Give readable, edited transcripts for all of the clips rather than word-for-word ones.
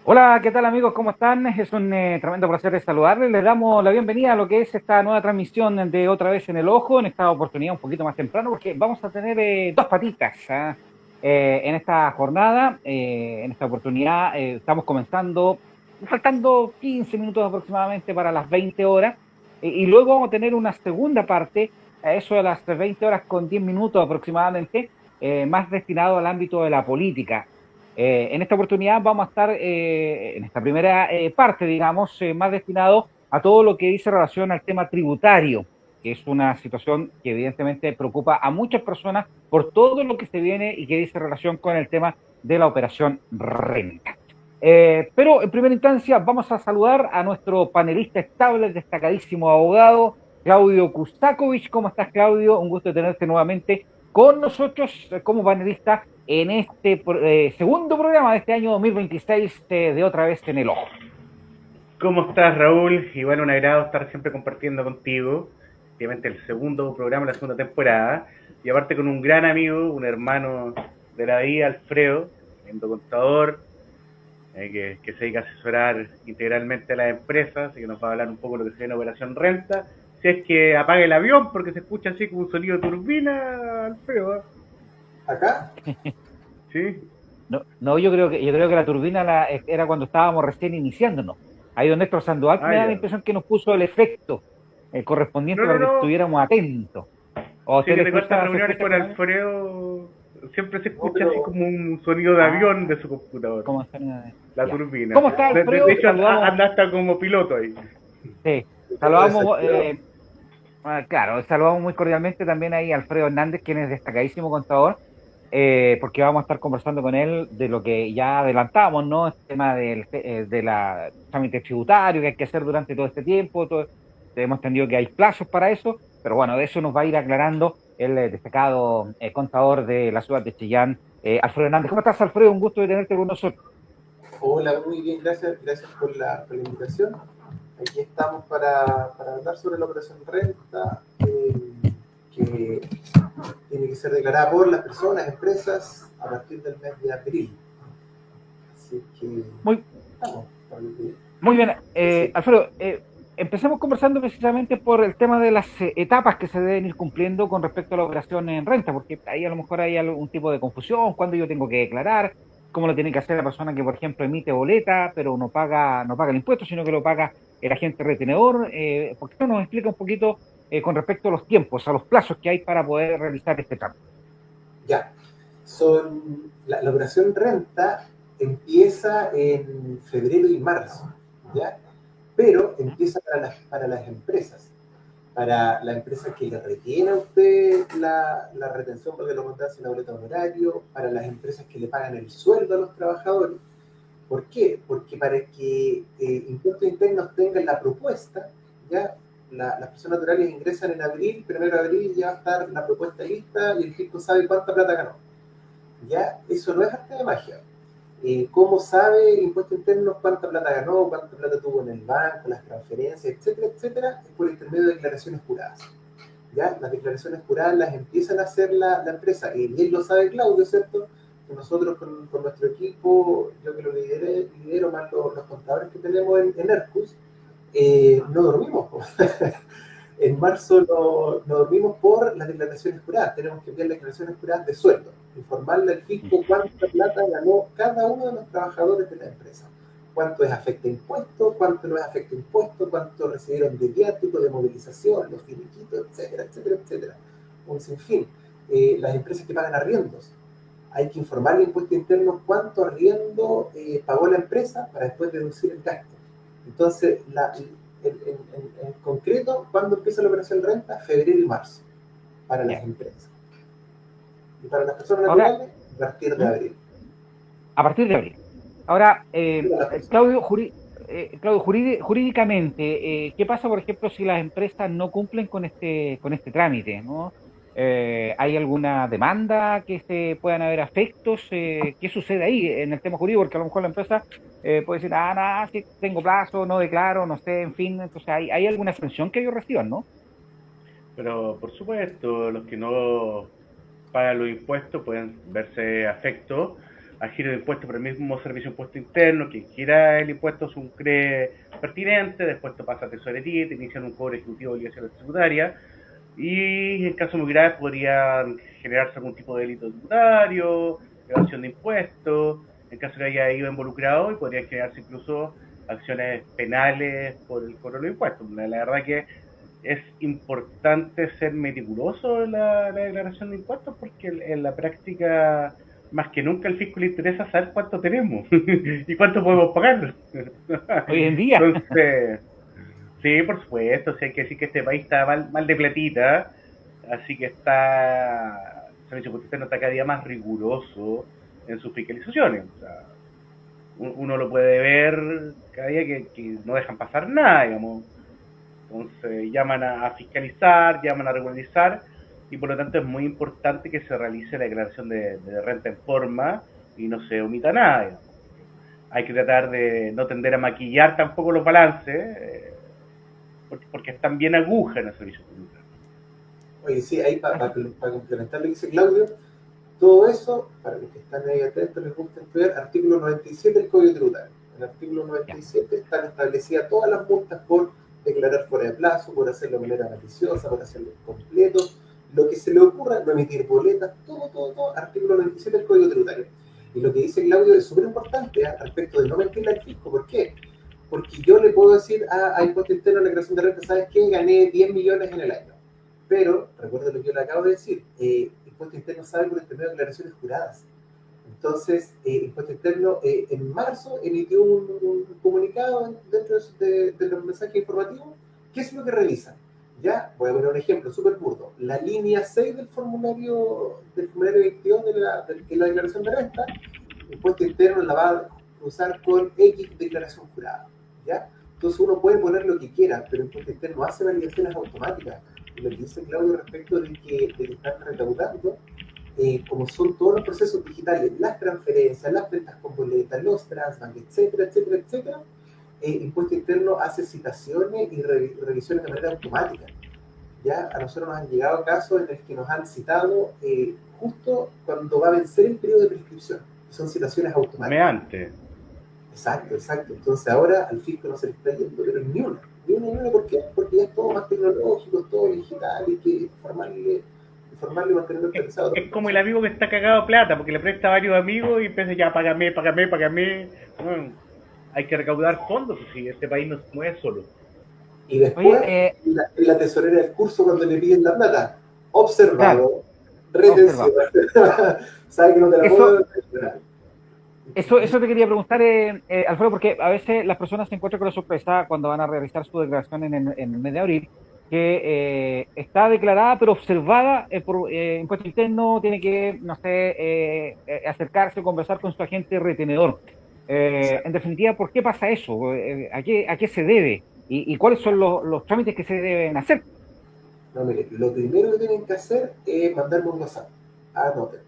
Hola, ¿qué tal amigos? ¿Cómo están? Es un tremendo placer de saludarles. Les damos la bienvenida a lo que es esta nueva transmisión de Otra vez en el Ojo, en esta oportunidad un poquito más temprano, porque vamos a tener dos patitas en esta jornada. En esta oportunidad estamos comenzando, faltando 15 minutos aproximadamente para las 20 horas, y luego vamos a tener una segunda parte, a eso de las 20 horas con 10 minutos aproximadamente, más destinado al ámbito de la política. En esta oportunidad vamos a estar, en esta primera parte, digamos, más destinado a todo lo que dice relación al tema tributario, que es una situación que evidentemente preocupa a muchas personas por todo lo que se viene y que dice relación con el tema de la operación renta. Pero en primera instancia vamos a saludar a nuestro panelista estable, destacadísimo abogado, Claudio Kustakovich. ¿Cómo estás, Claudio? Un gusto de tenerte nuevamente con nosotros como panelista en este segundo programa de este año 2026 de Otra vez en el Ojo. ¿Cómo estás, Raúl? Igual un agrado estar siempre compartiendo contigo. Obviamente el segundo programa, la segunda temporada. Y aparte con un gran amigo, un hermano de la vida, Alfredo, tremendo contador, que se dedica a asesorar integralmente a las empresas y que nos va a hablar un poco de lo que se llama Operación Renta. Si es que apague el avión, porque se escucha así como un sonido de turbina, Alfredo. ¿Acá? ¿Sí? No, no, yo creo que la turbina era cuando estábamos recién iniciándonos. Ahí don Néstor Sandoval Ah, me da la ya. impresión que nos puso el efecto No, correspondiente no, para que no. estuviéramos atentos. ¿O Sí, usted que tengo estas se reuniones escucha con claramente? Alfredo. Siempre se No, escucha así pero como un sonido de avión Ah, de su computador. ¿cómo está? La Ya. turbina. ¿Cómo está, De Alfredo? hecho, Saludamos, anda hasta como piloto ahí. sí, lo tengo saludamos, desactivado. claro, saludamos muy cordialmente también ahí a Alfredo Hernández, quien es destacadísimo contador, porque vamos a estar conversando con él de lo que ya adelantamos, ¿no? El tema de la trámite tributario que hay que hacer durante todo este tiempo. Hemos entendido que hay plazos para eso, pero bueno, de eso nos va a ir aclarando el destacado contador de la ciudad de Chillán, Alfredo Hernández. ¿Cómo estás, Alfredo? Un gusto de tenerte con nosotros. Hola, muy bien, gracias por la invitación. Aquí estamos para hablar sobre la operación renta, que tiene que ser declarada por las personas, empresas, a partir del mes de abril. Así que Muy, estamos para lo que Muy bien, decir. Alfredo, empecemos conversando precisamente por el tema de las etapas que se deben ir cumpliendo con respecto a la operación en renta, porque ahí a lo mejor hay algún tipo de confusión, cuándo yo tengo que declarar, cómo lo tiene que hacer la persona que, por ejemplo, emite boleta, pero no paga el impuesto, sino que lo paga el agente retenedor. ¿Por qué no nos explica un poquito con respecto a los tiempos, a los plazos que hay para poder realizar este trámite? Ya, la operación renta empieza en febrero y marzo, ¿ya? Pero empieza para las empresas. Para la empresa que le retiene a usted la retención porque lo contrata en la boleta de honorario, para las empresas que le pagan el sueldo a los trabajadores. ¿Por qué? Porque para que impuestos internos tengan la propuesta, ya las personas naturales ingresan en abril, primero de abril ya va a estar la propuesta lista y el fisco sabe cuánta plata ganó. Ya, eso no es arte de magia. ¿Cómo sabe el impuesto interno cuánta plata ganó, cuánta plata tuvo en el banco, las transferencias, etcétera, etcétera? Es por intermedio de declaraciones juradas. ¿Ya? Las declaraciones juradas las empiezan a hacer la empresa, y bien lo sabe Claudio, ¿cierto? Que nosotros con nuestro equipo, yo que lo lidero más los contadores que tenemos en ERCUS, no dormimos. En marzo no dormimos por las declaraciones juradas. Tenemos que enviar declaraciones juradas de sueldo, informarle al fisco cuánta plata ganó cada uno de los trabajadores de la empresa, cuánto es afecta impuesto, cuánto no es afecta impuesto, cuánto recibieron de viático, de movilización, los finiquitos, etcétera, etcétera, etcétera. Un sinfín. Las empresas que pagan arriendos, hay que informarle al impuesto interno cuánto arriendo pagó la empresa para después deducir el gasto. Entonces, en concreto, ¿cuándo empieza la operación renta? Febrero y marzo, para las Ya. empresas. Y para las personas Ahora, naturales, a partir de ¿Mm? abril. A partir de abril. Ahora, Para las personas. Claudio, jurídicamente, ¿qué pasa, por ejemplo, si las empresas no cumplen con este trámite, ¿no? ¿Hay alguna demanda que se puedan haber afectos? ¿Qué sucede ahí en el tema jurídico? Porque a lo mejor la empresa puede decir, nada, sí, tengo plazo, no declaro, no sé, en fin. Entonces, ¿hay alguna sanción que ellos reciban, no? Pero por supuesto, los que no pagan los impuestos pueden verse afectos a giro de impuestos por el mismo servicio de impuesto interno, quien quiera el impuesto se un cree pertinente, después esto pasa a tesorería, te inician un cobro ejecutivo de obligaciones tributarias, y en casos muy graves podrían generarse algún tipo de delito tributario, evasión de impuestos, en caso que haya ido involucrado, y podría generarse incluso acciones penales por el cobro de los impuestos. La verdad que es importante ser meticuloso en la declaración de impuestos, porque en la práctica, más que nunca, al fisco le interesa saber cuánto tenemos y cuánto podemos pagar. Hoy en día. Entonces, sí, por supuesto, sí, hay que decir que este país está mal de platita, así que el servicio público está cada día más riguroso en sus fiscalizaciones. O sea, uno lo puede ver cada día que no dejan pasar nada, digamos. Entonces llaman a fiscalizar, llaman a regularizar, y por lo tanto es muy importante que se realice la declaración de renta en forma y no se omita nada, digamos. Hay que tratar de no tender a maquillar tampoco los balances, porque están bien agujas en el servicio público. Oye, sí, ahí para complementar lo que dice Claudio, todo eso, para los que están ahí atentos, les gusta estudiar, artículo 97 del Código Tributario. En el artículo 97 están establecidas todas las multas por declarar fuera de plazo, por hacerlo de manera maliciosa, por hacerlo incompleto, lo que se le ocurra, no emitir boletas, todo, artículo 97 del Código Tributario. Y lo que dice Claudio es súper importante respecto de no mentirle al fisco. ¿Por qué? Porque yo le puedo decir a Impuesto Interno, a la declaración de renta, ¿sabes qué? Gané 10 millones en el año. Pero, recuerda lo que yo le acabo de decir, Impuesto Interno sabe por el intermedio de declaraciones juradas. Entonces, Impuesto Interno en marzo emitió un comunicado dentro de los mensajes informativos. ¿Qué es lo que revisan? Ya, voy a poner un ejemplo súper burdo. La línea 6 del formulario 22 de la declaración de renta, Impuesto Interno la va a usar con X declaración jurada. ¿Ya? Entonces uno puede poner lo que quiera, pero Impuesto Interno hace validaciones automáticas. Y lo que dice Claudio respecto de que están recaudando, como son todos los procesos digitales, las transferencias, las ventas con boletas, los transbank, etcétera, Impuesto Interno hace citaciones y revisiones de manera automática. Ya a nosotros nos han llegado casos en los que nos han citado justo cuando va a vencer el periodo de prescripción. Son citaciones automáticas. Meante. Exacto. Entonces ahora al fisco no se le está yendo, pero ni una. ¿Por qué? Porque ya es todo más tecnológico, es todo digital, y que informarle y mantenerlo actualizado. Es como el amigo que está cagado de plata, porque le presta a varios amigos y empieza ya, págame. Bueno, hay que recaudar fondos, si este país no se mueve solo. Y después, la tesorera del curso, cuando le piden la plata, observado, retención. ¿Sabe que no te la puedo mencionar? Eso te quería preguntar, Alfredo, porque a veces las personas se encuentran con la sorpresa cuando van a realizar su declaración en el mes de abril, que está declarada pero observada por Impuesto Interno, tiene que, no sé, acercarse o conversar con su agente retenedor. En definitiva, ¿por qué pasa eso? ¿A qué se debe? ¿Y cuáles son los trámites que se deben hacer? No, mire, lo primero que tienen que hacer es mandarme un WhatsApp. Anoten.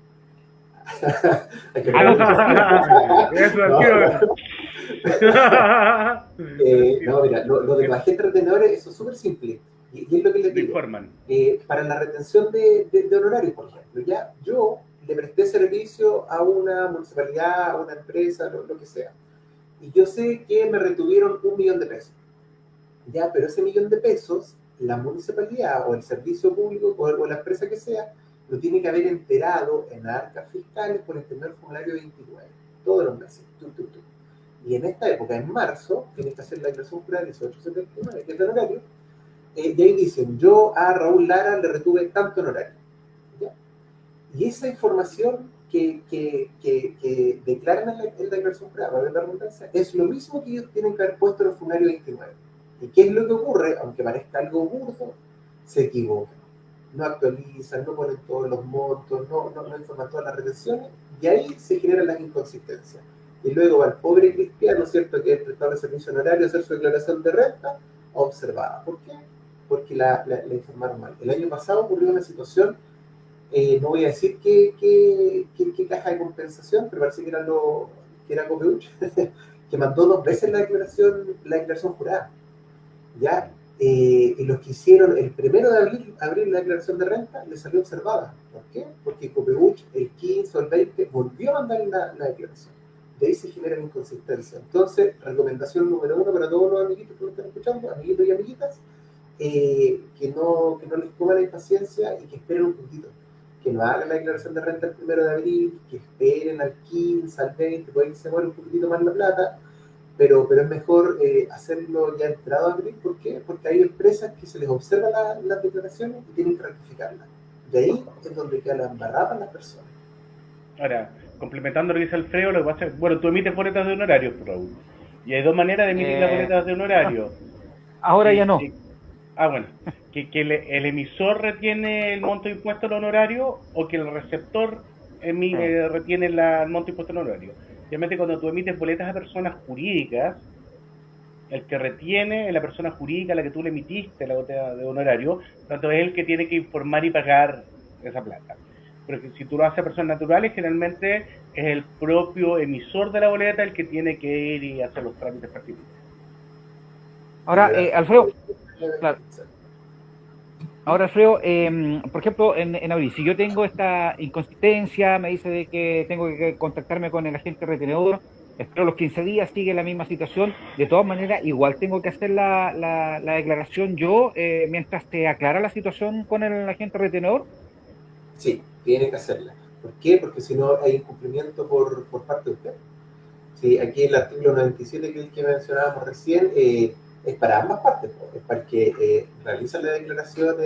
No, mira, lo de los agentes retenedores, eso es súper simple. Y es lo que les digo. Para la retención de honorarios, por ejemplo, ya yo le presté servicio a una municipalidad, a una empresa, lo que sea. Y yo sé que me retuvieron 1 millón de pesos. Ya, pero ese 1 millón de pesos, la municipalidad o el servicio público o la empresa que sea, lo tiene que haber enterado en las arcas fiscales por el primer formulario 29, todos los meses. Y en esta época, en marzo, tiene que hacer la declaración jurada 1879, que es de honorario, y ahí dicen, yo a Raúl Lara le retuve tanto honorario. ¿Ya? Y esa información que declaran en la declaración jurada, para ver la redundancia, es lo mismo que ellos tienen que haber puesto en el formulario 29. ¿Y qué es lo que ocurre? Aunque parezca algo burdo, se equivocan. No actualizan, no ponen todos los montos, no informan todas las retenciones, y ahí se generan las inconsistencias. Y luego va el pobre cristiano, ¿cierto?, que es prestado de servicio honorario, a hacer su declaración de renta observada. ¿Por qué? Porque la informaron mal. El año pasado ocurrió una situación, no voy a decir qué caja de compensación, pero parece que era Copeuch, que mandó 2 veces la declaración jurada. ¿Ya? y los que hicieron el 1 de abril la declaración de renta les salió observada. ¿Por qué? Porque Copeuch el 15 o el 20 volvió a mandar la declaración. De ahí se generan inconsistencias. Entonces, recomendación número 1 para todos los amiguitos que me están escuchando, amiguitos y amiguitas, que no les coman la impaciencia y que esperen un puntito. Que no hagan la declaración de renta el 1 de abril, que esperen al 15, al 20, puede que se muera un poquitito más la plata, pero es mejor hacerlo ya entrado a abril. ¿Por qué? Porque hay empresas que se les observa las declaraciones y tienen que rectificarlas. De ahí es donde queda la embarrada para las personas. Ahora, complementando lo que dice Alfredo, lo que pasa es, bueno, tú emites boletas de honorario, Raúl, y hay dos maneras de emitir las boletas de honorario. Ahora ya no. Bueno, que el emisor retiene el monto de impuesto al honorario o que el receptor retiene el monto de impuesto al honorario. Obviamente cuando tú emites boletas a personas jurídicas, el que retiene es la persona jurídica a la que tú le emitiste la boleta de honorario, tanto es el que tiene que informar y pagar esa plata. Pero si tú lo haces a personas naturales, generalmente es el propio emisor de la boleta el que tiene que ir y hacer los trámites pertinentes. Ahora, Alfredo, claro. Ahora, Alfredo, por ejemplo, en abril, si yo tengo esta inconsistencia, me dice de que tengo que contactarme con el agente retenedor, espero los 15 días, sigue la misma situación, de todas maneras, igual tengo que hacer la declaración yo mientras se aclara la situación con el agente retenedor. Sí, tiene que hacerla. ¿Por qué? Porque si no hay incumplimiento por parte de usted. Sí, aquí el artículo 97 que mencionábamos recién es para ambas partes, es para el que realiza la declaración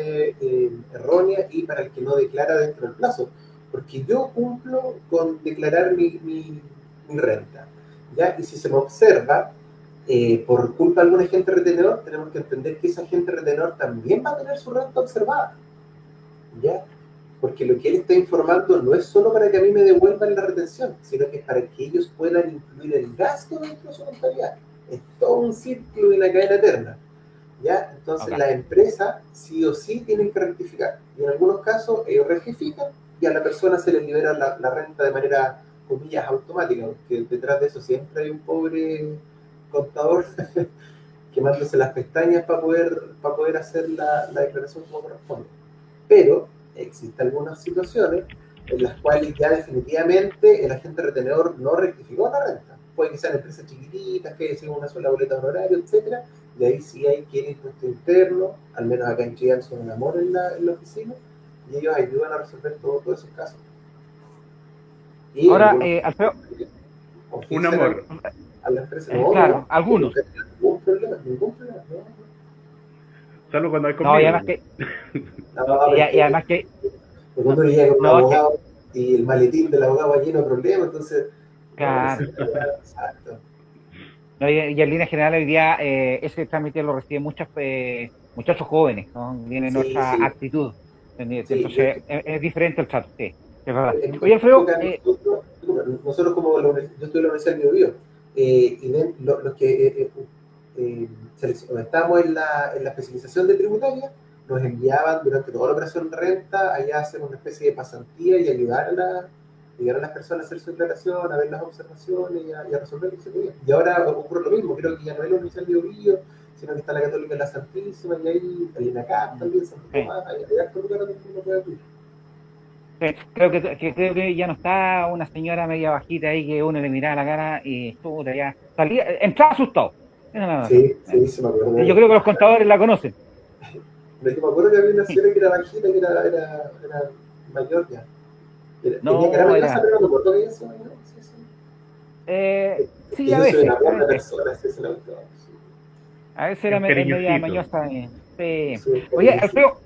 errónea y para el que no declara dentro del plazo, porque yo cumplo con declarar mi renta, ¿ya? Y si se me observa por culpa de algún agente retenedor, tenemos que entender que ese agente retenedor también va a tener su renta observada, ¿ya? Porque lo que él está informando no es solo para que a mí me devuelvan la retención, sino que es para que ellos puedan incluir el gasto dentro de su contabilidad. Es todo un círculo y una cadena eterna, ¿ya? Entonces la empresa sí o sí tienen que rectificar. Y en algunos casos ellos rectifican y a la persona se le libera la renta de manera, comillas, automática, porque detrás de eso siempre hay un pobre contador quemándose las pestañas para poder hacer la declaración como corresponde. Pero existen algunas situaciones en las cuales ya definitivamente el agente retenedor no rectificó la renta. Puede que sean empresas chiquititas, que deciden una sola boleta de honorario, etcétera, y ahí sí hay que ir impuesto interno, al menos acá en Chile son un amor en la oficina, y ellos ayudan a resolver todos esos casos. Y ahora, Alfredo, un amor. A la empresa, claro, algunos. Ningún problema, no. Solo cuando hay conmigo. No, y además que... y además que... Cuando uno llega con un abogado y el maletín del abogado va lleno de problemas, entonces... Claro. Exacto. No, y en línea general hoy día ese trámite lo reciben muchachos jóvenes, ¿no? Tienen otra actitud. Entonces es diferente el trato, sí, es verdad. Oye, Alfredo... nosotros como yo estoy en la Universidad del Biobío, y los que estábamos en la especialización de tributaria, nos enviaban durante toda la operación de renta allá a hacer una especie de pasantía y ayudar a las personas a hacer su declaración, a ver las observaciones y a resolver lo que se podía. Y ahora ocurre lo mismo, creo que ya no es la Universidad del Biobío, sino que está la Católica en la Santísima, y ahí el INACAP también, Santo Tomás, hay hartos lugares donde uno puede acudir. Creo que ya no está una señora media bajita ahí que uno le miraba la cara y puta, ya salía, entraba asustado. Sí, se me acuerdo. Yo creo que los contadores la conocen. Me acuerdo que había una señora que era bajita, que era mayor ya. No, tenía cara era... pero no me acuerdo que ella se mayor. Sí, a veces. A veces era media mañosa. Sí. Oye, Alfredo,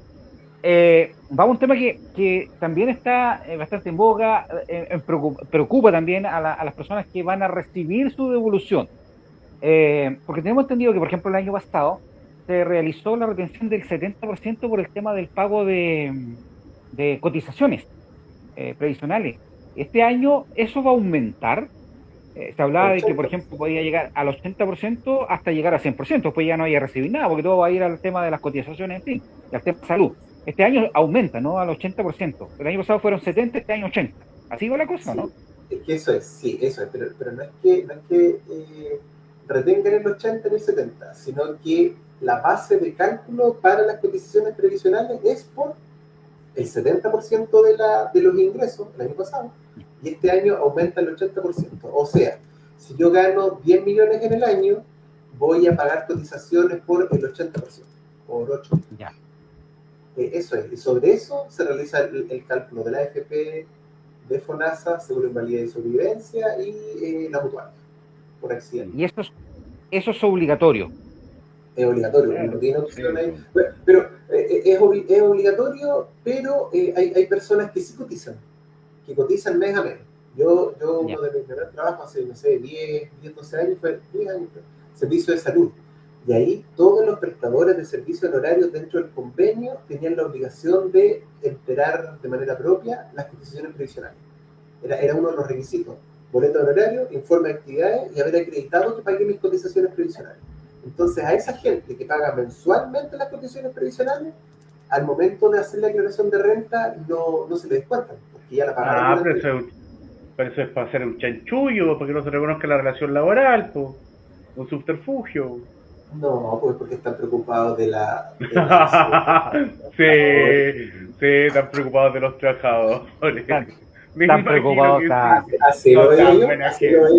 vamos a un tema que también está bastante en boga, preocupa también a las personas que van a recibir su devolución. Porque tenemos entendido que, por ejemplo, el año pasado se realizó la retención del 70% por el tema del pago de cotizaciones previsionales. Este año eso va a aumentar. Se hablaba de que, por ejemplo, podía llegar al 80% hasta llegar a 100%, después ya no hay a recibir nada, porque todo va a ir al tema de las cotizaciones, en fin, y al tema de salud. Este año aumenta, ¿no? Al 80%. El año pasado fueron 70, este año 80. Así va la cosa, sí, ¿no? Es que eso es, pero no es que retengan el 80 ni el 70, sino que la base de cálculo para las cotizaciones previsionales es por el 70% de los ingresos el año pasado, y este año aumenta el 80%. O sea, si yo gano 10 millones en el año, voy a pagar cotizaciones por el 80%, por 8. Ya. Eso es, y sobre eso se realiza el cálculo de la AFP, de FONASA, Seguro de Invalidez y Sobrevivencia, y la mutual, por accidente. Y eso es obligatorio. Es obligatorio, Claro, no tiene opción sí, ahí. Pero es obligatorio, pero hay personas que sí cotizan mes a mes. Yo Ya. uno de mis primeros trabajos hace, no sé, 10, 12 años, fue 10 años, servicio de salud. Y ahí todos los prestadores de servicios horarios dentro del convenio tenían la obligación de enterar de manera propia las cotizaciones previsionales. Era uno de los requisitos. Boleto de honorario, informe de actividades y haber acreditado que pagué mis cotizaciones previsionales. Entonces, a esa gente que paga mensualmente las cotizaciones previsionales, al momento de hacer la declaración de renta, no se le descuentan, porque ya la pagaron. Pero eso es para hacer un chanchullo, para que no se reconozca la relación laboral, pues, un subterfugio. No, pues porque están preocupados de la sí, están preocupados de los trabajadores. Están preocupados. Así lo veo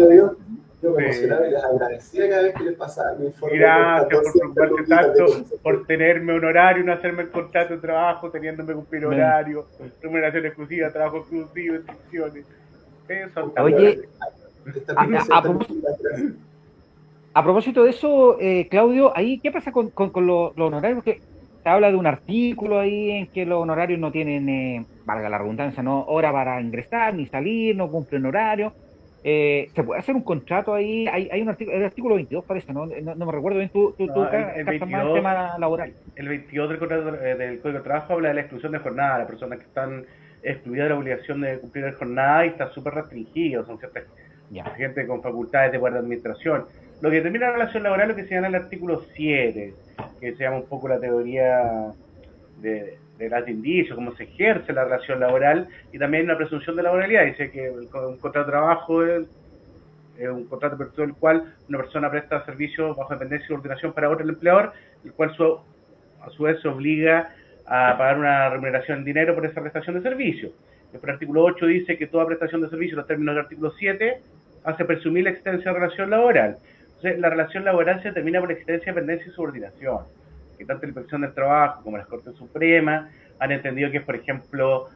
yo. Yo me Sí. emocionaba y les agradecía cada vez que les pasaba mi informe. Gracias por preocuparse tanto por tenerme un horario, no hacerme el contrato de trabajo, teniéndome cumplir horario, remuneración exclusiva, trabajo exclusivo, instrucciones. Oye, a propósito de eso, Claudio, ahí, ¿qué pasa con los honorarios? Porque se habla de un artículo ahí en que los honorarios no tienen, valga la redundancia, no hora para ingresar ni salir, no cumplen horario. ¿Se puede hacer un contrato ahí? Hay un artículo, el artículo 22 parece, ¿no? No me recuerdo bien, tú el 22, más el tema laboral. El 22 del contrato del Código de Trabajo habla de la exclusión de jornada, las personas que están excluidas de la obligación de cumplir la jornada y está súper restringido, son ciertas gente con facultades de guardia de administración. Lo que determina la relación laboral es lo que se llama el artículo 7, que se llama un poco la teoría de las indicios, cómo se ejerce la relación laboral, y también una presunción de laboralidad. Dice que un contrato de trabajo es un contrato por el cual una persona presta servicios bajo dependencia y coordinación para otro empleador, el cual a su vez se obliga a pagar una remuneración en dinero por esa prestación de servicio. El artículo 8 dice que toda prestación de servicio, en los términos del artículo 7, hace presumir la existencia de relación laboral. Entonces, la relación laboral se determina por existencia, dependencia y subordinación. Que tanto la Inspección del Trabajo como las Cortes Supremas han entendido que es, por ejemplo,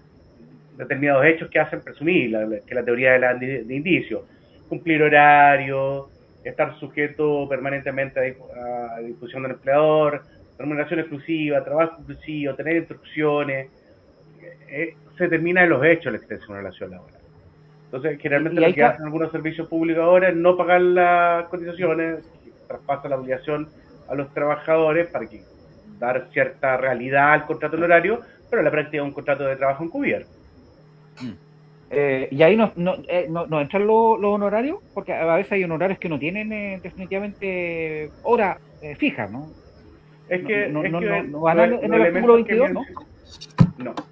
determinados hechos que hacen presumir, que la teoría de indicio. Cumplir horario, estar sujeto permanentemente a disposición del empleador, remuneración exclusiva, trabajo exclusivo, tener instrucciones, se determina en los hechos la existencia de una relación laboral. Entonces, generalmente lo que hacen algunos servicios públicos ahora es no pagar las cotizaciones, traspasa la obligación a los trabajadores para que dar cierta realidad al contrato del horario, pero en la práctica es un contrato de trabajo encubierto. Y ahí no entran los honorarios, porque a veces hay honorarios que no tienen definitivamente hora fija, ¿no? Es que no van en el artículo 22, ¿no?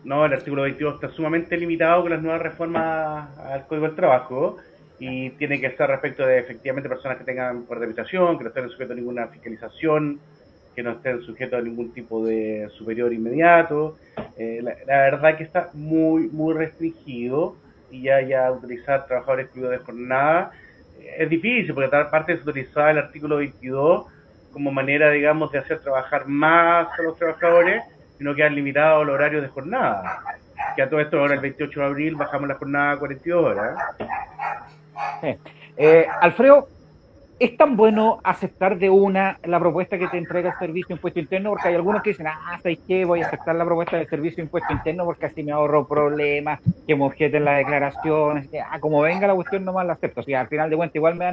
No, el artículo 22 está sumamente limitado con las nuevas reformas al Código del Trabajo y tiene que ser respecto de efectivamente personas que tengan por habitación, que no estén sujetos a ninguna fiscalización, que no estén sujetos a ningún tipo de superior inmediato. La verdad que está muy restringido y ya utilizar trabajadores excluidos de jornada es difícil porque aparte es utilizar el artículo 22 como manera, digamos, de hacer trabajar más a los trabajadores y no quedar limitados al horario de jornada. Que a todo esto ahora el 28 de abril bajamos la jornada a 42 horas. Alfredo, ¿es tan bueno aceptar de una la propuesta que te entrega el Servicio de Impuesto Interno? Porque hay algunos que dicen, ¿sabes qué? Voy a aceptar la propuesta del Servicio de Impuesto Interno porque así me ahorro problemas, que me objeten las declaraciones, como venga la cuestión nomás la acepto. O sea, al final de cuentas igual me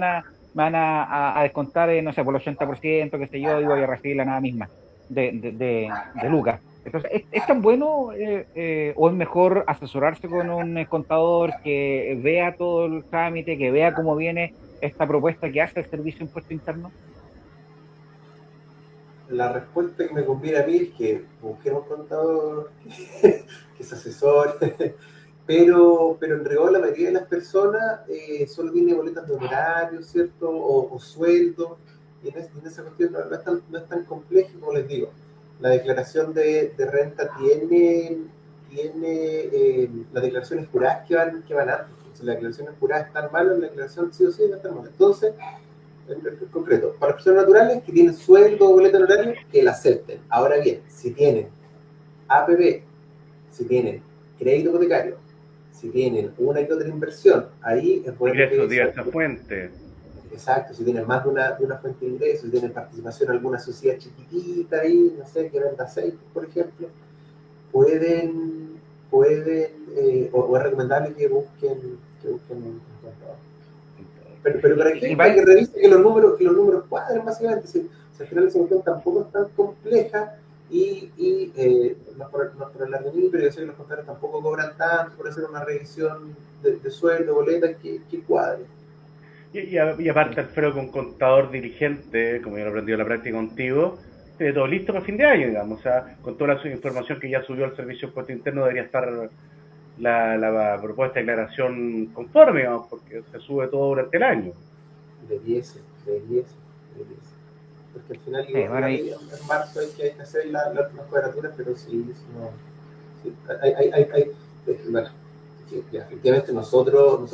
van a descontar, no sé, por el 80%, qué sé yo, y voy a recibir la nada misma de lucas. Entonces, ¿es tan bueno o es mejor asesorarse con un contador que vea todo el trámite, que vea cómo viene esta propuesta que hace el Servicio de Impuesto Interno? La respuesta que me conviene a mí es que busquemos un contador que se asesore, pero en rigor la mayoría de las personas solo tiene boletas de honorario, ¿cierto? O sueldo, y en esa cuestión no es tan complejo, como les digo. La declaración de renta tiene las declaraciones juradas que van antes. Si las declaraciones juradas están mal, la declaración sí o sí va a estar mal. Entonces, en concreto, para personas naturales que tienen sueldo o boleto honorario, que la acepten. Ahora bien, si tienen APB, si tienen crédito hipotecario, si tienen una y otra inversión, ahí es bueno Ingresos de que diversas fuentes. exacto, si tienen más de una fuente de ingresos, si tienen participación en alguna sociedad chiquitita ahí, no sé, que venda aceite, por ejemplo, pueden o es recomendable que busquen un contador. Pero ¿para qué? Y Para para, que revise que los números cuadren, básicamente. Si al final esa cuestión tampoco es tan compleja y no es por hablar de mí, pero yo sé que los contadores tampoco cobran tanto por hacer una revisión de sueldo, boletas, que cuadre. Y aparte, Alfredo, con contador dirigente, como yo lo he aprendido en la práctica contigo, tiene todo listo para fin de año, digamos. O sea, con toda la información que ya subió al Servicio de Impuesto Interno, debería estar la propuesta de declaración conforme, digamos, porque se sube todo durante el año. Debiese. Porque al final bueno, igual en marzo hay que hacer las cuadraturas, pero sí, no, sí, bueno, sí, ya, efectivamente nosotros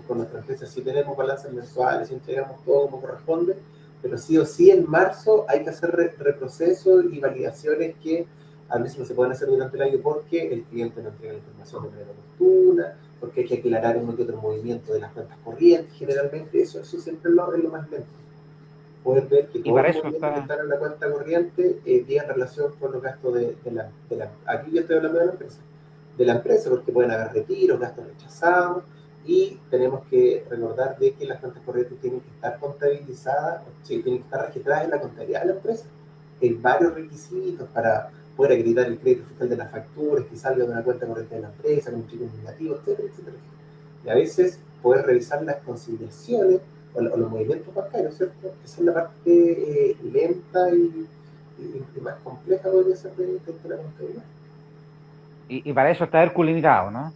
con nuestra empresa sí tenemos balances mensuales, sí entregamos todo como corresponde, pero sí o sí en marzo hay que hacer reprocesos y validaciones que a veces no se pueden hacer durante el año porque el cliente no entrega la información de manera oportuna, porque hay que aclarar uno que otro movimiento de las cuentas corrientes, generalmente eso siempre es lo más lento. Poder ver que y todos para los eso movimientos que está. están en la cuenta corriente tienen relación con los gastos aquí yo estoy hablando de la empresa, porque pueden haber retiros, gastos rechazados, y tenemos que recordar de que las cuentas corrientes tienen que estar contabilizadas, sí, tienen que estar registradas en la contabilidad de la empresa. Hay varios requisitos para poder acreditar el crédito fiscal de las facturas, que salga de una cuenta corriente de la empresa, con un chico negativo, etcétera, etcétera. Y a veces poder revisar las conciliaciones o los movimientos bancarios, ¿cierto? Esa es la parte lenta y más compleja podría ser de la contabilidad. Y para eso está Hércules limitado, ¿no?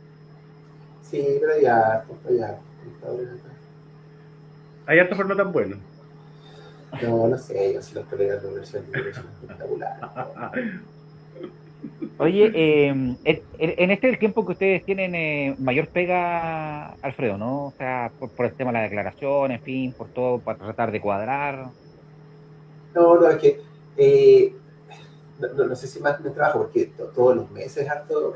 Sí, pero hay hartos contadores acá. Hay harto, pero no tan bueno. No sé, yo si los colegas de universidad son espectaculares. Oye, en este el tiempo que ustedes tienen mayor pega, Alfredo, ¿no? O sea, por el tema de la declaración, en fin, por todo, para tratar de cuadrar. No, es que eh, no sé si más me trabajo, porque todos los meses es harto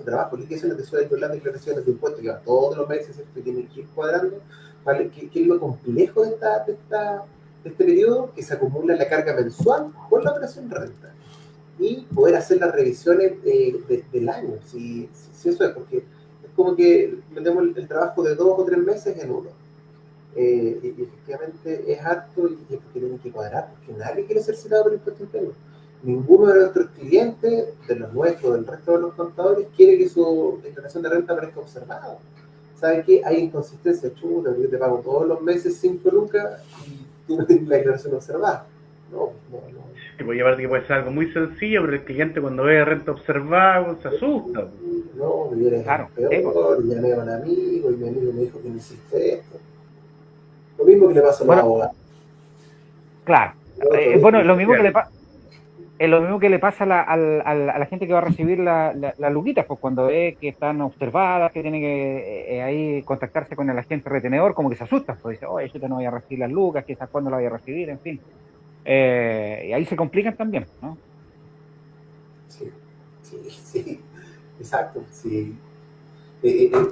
trabajo. ¿Y qué es lo que suele con las declaraciones de impuestos? Que van todos los meses, ¿cierto? Y tienen que ir cuadrando. ¿Vale? ¿Qué es lo complejo de este periodo? Que se acumula la carga mensual con la operación renta. Y poder hacer las revisiones del año. Si eso es, porque es como que metemos el trabajo de 2 o 3 meses en uno. Y efectivamente es harto y es porque tienen que cuadrar, porque nadie quiere ser citado por el impuesto interno. Ninguno de nuestros clientes, de los nuestros, del resto de los contadores, quiere que su declaración de renta aparezca observada. ¿Sabe qué? Hay inconsistencia chuta, yo te pago todos los meses 5 lucas y tú no tienes la declaración observada. No. Que puede llevar que puede ser algo muy sencillo, pero el cliente cuando ve renta observada se asusta. No, y eres el Claro, sí, pues. peor, y llamé a un amigo y mi amigo me dijo que no hiciste esto. Lo mismo que le pasa a los Bueno, abogados. claro. Lo otro es Bueno, lo mismo que le Claro. pasa. Es lo mismo que le pasa a la gente que va a recibir las luquitas, pues cuando ve que están observadas, que tiene que ahí contactarse con el agente retenedor, como que se asusta, pues dice, oye, yo no voy a recibir las lucas, quizás cuándo la voy a recibir, en fin. Y ahí se complican también, ¿no? Sí, exacto, sí.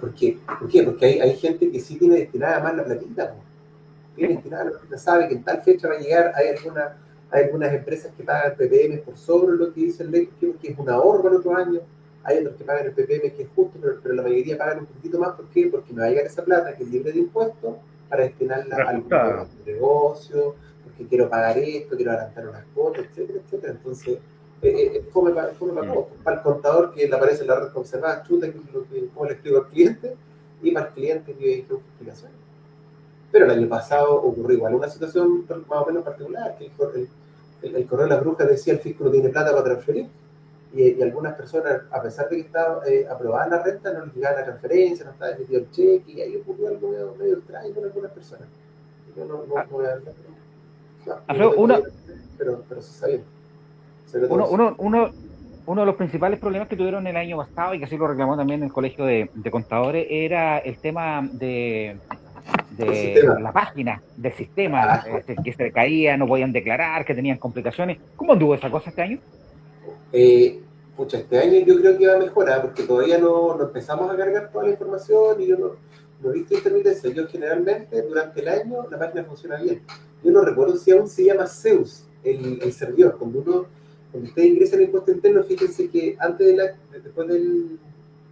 ¿Por qué? Porque hay gente que sí tiene destinada más la platita, po. Sí, Tiene pues. destinada la platita, sabe que en tal fecha va a llegar, hay algunas empresas que pagan PPM por sobre lo que dice el ley, que es un ahorro para otro año, hay otros que pagan el PPM que es justo, pero la mayoría pagan un poquito más, ¿por qué? Porque me va a llegar esa plata que es libre de impuestos para destinarla a algún Reajustada. negocio, porque quiero pagar esto, quiero adelantar unas cuotas, etcétera, etcétera. Entonces, fome para todos. Para el contador que le aparece la red conservada, chuta, cómo le explico al cliente, y para el cliente que busca explicaciones. Pero el año pasado ocurrió igual una situación más o menos particular, que el correo de la bruja decía el fisco no tiene plata para transferir, y algunas personas, a pesar de que estaba aprobada la renta, no les llegaba la transferencia, no estaba emitido el cheque, y ahí ocurrió algo medio extraño con algunas personas. Yo no voy a hablar, no Alfredo, tengo ahí, pero se sabía. Sobre todo uno, eso. uno, uno, uno de los principales problemas que tuvieron el año pasado, y que así lo reclamó también el Colegio de Contadores, era el tema El de sistema. la página, del sistema, Ah, que se caía, no podían declarar, que tenían complicaciones. ¿Cómo anduvo esa cosa este año? Eh, pucha, este año yo creo que va a mejorar porque todavía no empezamos a cargar toda la información y yo no he visto intermitencia. Yo generalmente durante el año la página funciona bien. Yo no recuerdo si aún se llama Zeus, el servidor. Cuando ustedes ingresan el impuesto interno, fíjense que antes después del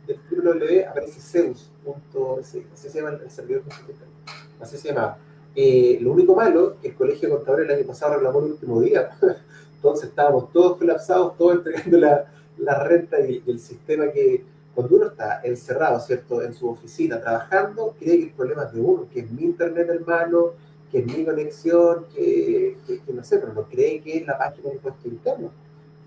título W aparece Zeus.es, así se llama el servidor de impuesto interno. Así se llama. Lo único malo que el Colegio de Contadores el año pasado reclamó el último día. Entonces estábamos todos colapsados, todos entregando la renta y el sistema que cuando uno está encerrado, ¿cierto?, en su oficina trabajando, cree que el problema es de uno, que es mi internet hermano, que es mi conexión, que no sé, pero no cree que es la página de impuesto interno.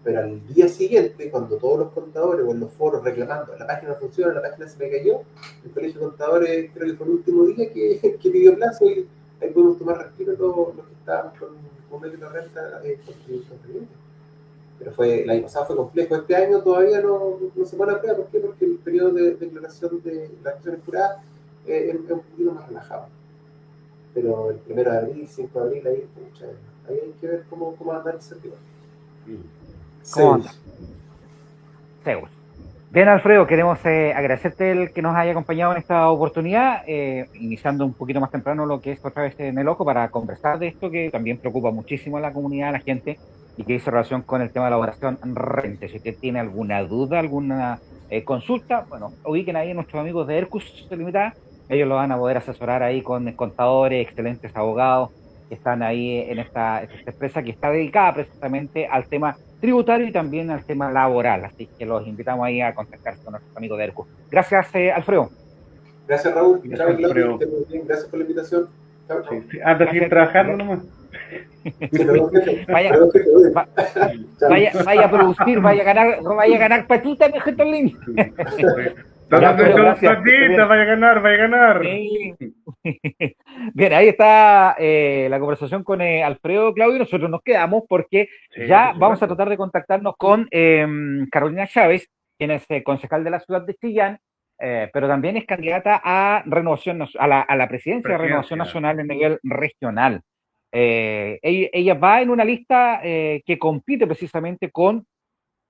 Pero al día siguiente, cuando todos los contadores o en los foros reclamando, la página no funciona, la página se me cayó, el Colegio de Contadores creo que fue el último día que pidió plazo y ahí podemos tomar respiro los que estábamos con medio de renta contribuyentes. Pero el año pasado fue complejo, este año todavía no se pone a prueba. ¿Por qué? Porque el periodo de declaración de las acciones juradas es un poquito más relajado. Pero el 1 de abril, 5 de abril, ahí hay que ver cómo anda el servidor. ¿Cómo anda? Zeus. Zeus. Bien, Alfredo, queremos agradecerte el que nos haya acompañado en esta oportunidad, iniciando un poquito más temprano lo que es otra vez en el ojo para conversar de esto que también preocupa muchísimo a la comunidad, a la gente, y que hizo relación con el tema de la elaboración rente. Si usted tiene alguna duda, alguna consulta, bueno, ubiquen ahí a nuestros amigos de Ercus Limitada, ellos lo van a poder asesorar ahí con contadores, excelentes abogados que están ahí en esta empresa que está dedicada precisamente al tema tributario y también al tema laboral. Así que los invitamos ahí a contactarse con nuestros amigos de ERCO. Gracias, Alfredo. Gracias, Raúl. Chao, Gracias, Claudio. Que Alfredo. estés muy bien. Gracias por la invitación. Chao, Sí, chao. sí. Anda a seguir Gracias. trabajando nomás. Perdón, jefe. Vaya, Perdón, jefe. Chao. vaya a producir, vaya a ganar patita, mi gente en línea. Ya, Todos Alfredo, esos gracias. patitas, vaya a ganar, vaya a ganar. Sí. Bien, ahí está la conversación con Alfredo, Claudio. Nosotros nos quedamos porque Sí, ya por vamos a supuesto. tratar de contactarnos con Carolina Chávez, quien es concejal de la ciudad de Chillán, pero también es candidata a renovación a la presidencia de Renovación Presidencia. Nacional en nivel regional. Ella va en una lista que compite precisamente con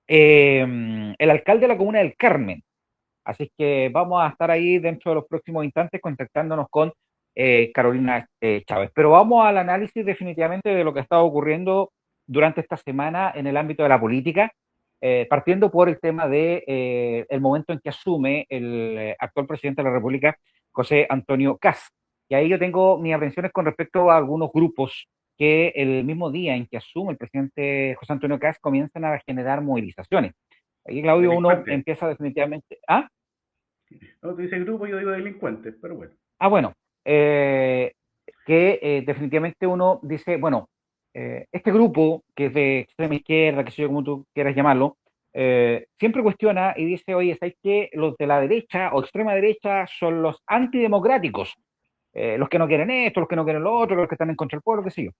el alcalde de la comuna del Carmen. Así que vamos a estar ahí dentro de los próximos instantes contactándonos con Carolina Chávez. Pero vamos al análisis definitivamente de lo que ha estado ocurriendo durante esta semana en el ámbito de la política, partiendo por el tema de el momento en que asume el actual presidente de la República, José Antonio Kast. Y ahí yo tengo mis aprensiones con respecto a algunos grupos que el mismo día en que asume el presidente José Antonio Kast comienzan a generar movilizaciones. Ahí, Claudio, uno Delincuente. empieza definitivamente. ¿Ah? No, tú dices grupo, yo digo delincuentes, pero bueno. Bueno, eh, que definitivamente uno dice, bueno, este grupo que es de extrema izquierda, que sé yo como tú quieras llamarlo, siempre cuestiona y dice, oye, ¿sabes qué? Los de la derecha o extrema derecha son los antidemocráticos, los que no quieren esto, los que no quieren lo otro, los que están en contra del pueblo, qué sé yo.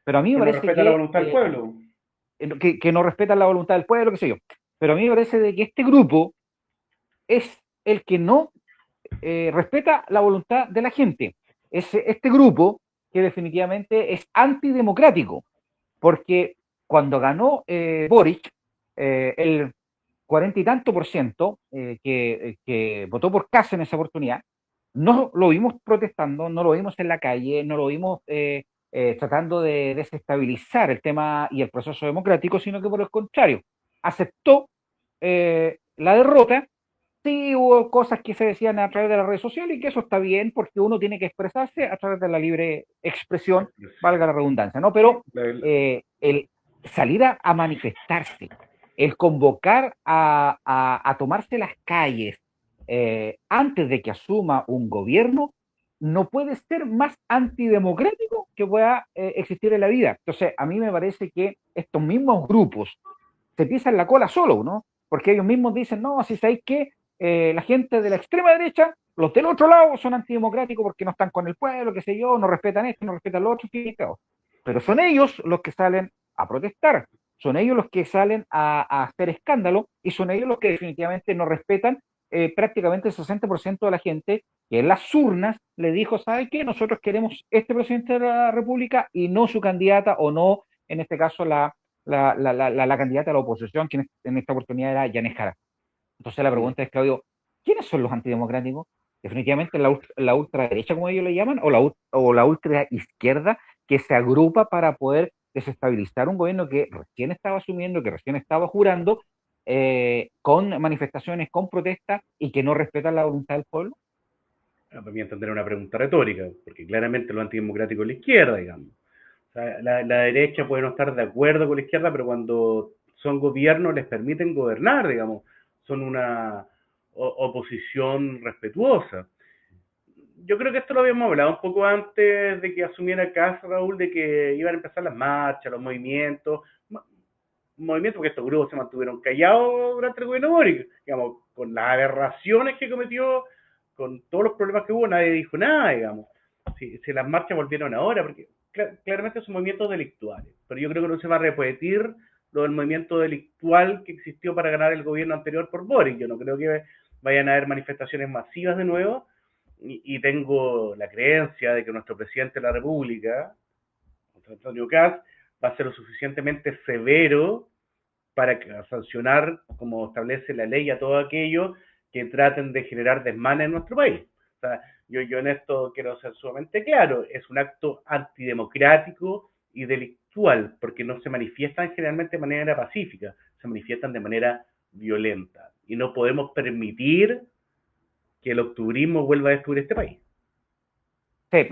Pero a mí me Que no parece respeta la voluntad del pueblo. que no respetan la voluntad del pueblo, qué sé yo. Pero a mí me parece de que este grupo es el que no respeta la voluntad de la gente. Es este grupo que definitivamente es antidemocrático, porque cuando ganó Boric, el 40 y tanto por ciento que votó por Kast en esa oportunidad, no lo vimos protestando, no lo vimos en la calle, no lo vimos tratando de desestabilizar el tema y el proceso democrático, sino que por el contrario, aceptó la derrota. Sí, hubo cosas que se decían a través de las redes sociales y que eso está bien porque uno tiene que expresarse a través de la libre expresión, valga la redundancia, ¿no? Pero el salir a manifestarse, el convocar a tomarse las calles antes de que asuma un gobierno, no puede ser más antidemocrático que pueda existir en la vida. Entonces, a mí me parece que estos mismos grupos se pisan la cola solo, ¿no? porque ellos mismos dicen, no, si sabéis que la gente de la extrema derecha, los del otro lado son antidemocráticos porque no están con el pueblo, qué sé yo, no respetan esto, no respetan lo otro, pero son ellos los que salen a protestar, son ellos los que salen a hacer escándalo y son ellos los que definitivamente no respetan prácticamente el 60% de la gente que en las urnas le dijo, ¿sabe qué? Nosotros queremos este presidente de la República y no su candidata o no, en este caso, la candidata de la oposición, que en esta oportunidad era Yanez Jara. Entonces la pregunta es, Claudio, ¿quiénes son los antidemocráticos? Definitivamente la ultraderecha, como ellos le llaman, o la ultra izquierda, que se agrupa para poder desestabilizar un gobierno que recién estaba asumiendo, que recién estaba jurando, con manifestaciones, con protestas, y que no respetan la voluntad del pueblo. Para mí entender una pregunta retórica, porque claramente lo antidemocrático es la izquierda, digamos. O sea, la derecha puede no estar de acuerdo con la izquierda, pero cuando son gobiernos les permiten gobernar, digamos. Son una oposición respetuosa. Yo creo que esto lo habíamos hablado un poco antes de que asumiera Kast, Raúl, de que iban a empezar las marchas, los movimientos, porque estos grupos se mantuvieron callados durante el gobierno Boric, digamos, con las aberraciones que cometió, con todos los problemas que hubo, nadie dijo nada, digamos. Si las marchas volvieron ahora, porque claramente son movimientos delictuales, pero yo creo que no se va a repetir lo del movimiento delictual que existió para ganar el gobierno anterior por Boric. Yo no creo que vayan a haber manifestaciones masivas de nuevo, y tengo la creencia de que nuestro presidente de la República, Antonio Kast, va a ser lo suficientemente severo para sancionar, como establece la ley, a todo aquello que traten de generar desmanes en nuestro país. O sea, yo en esto quiero ser sumamente claro, es un acto antidemocrático y delictual, porque no se manifiestan generalmente de manera pacífica, se manifiestan de manera violenta. Y no podemos permitir que el octubrismo vuelva a destruir este país. Sí,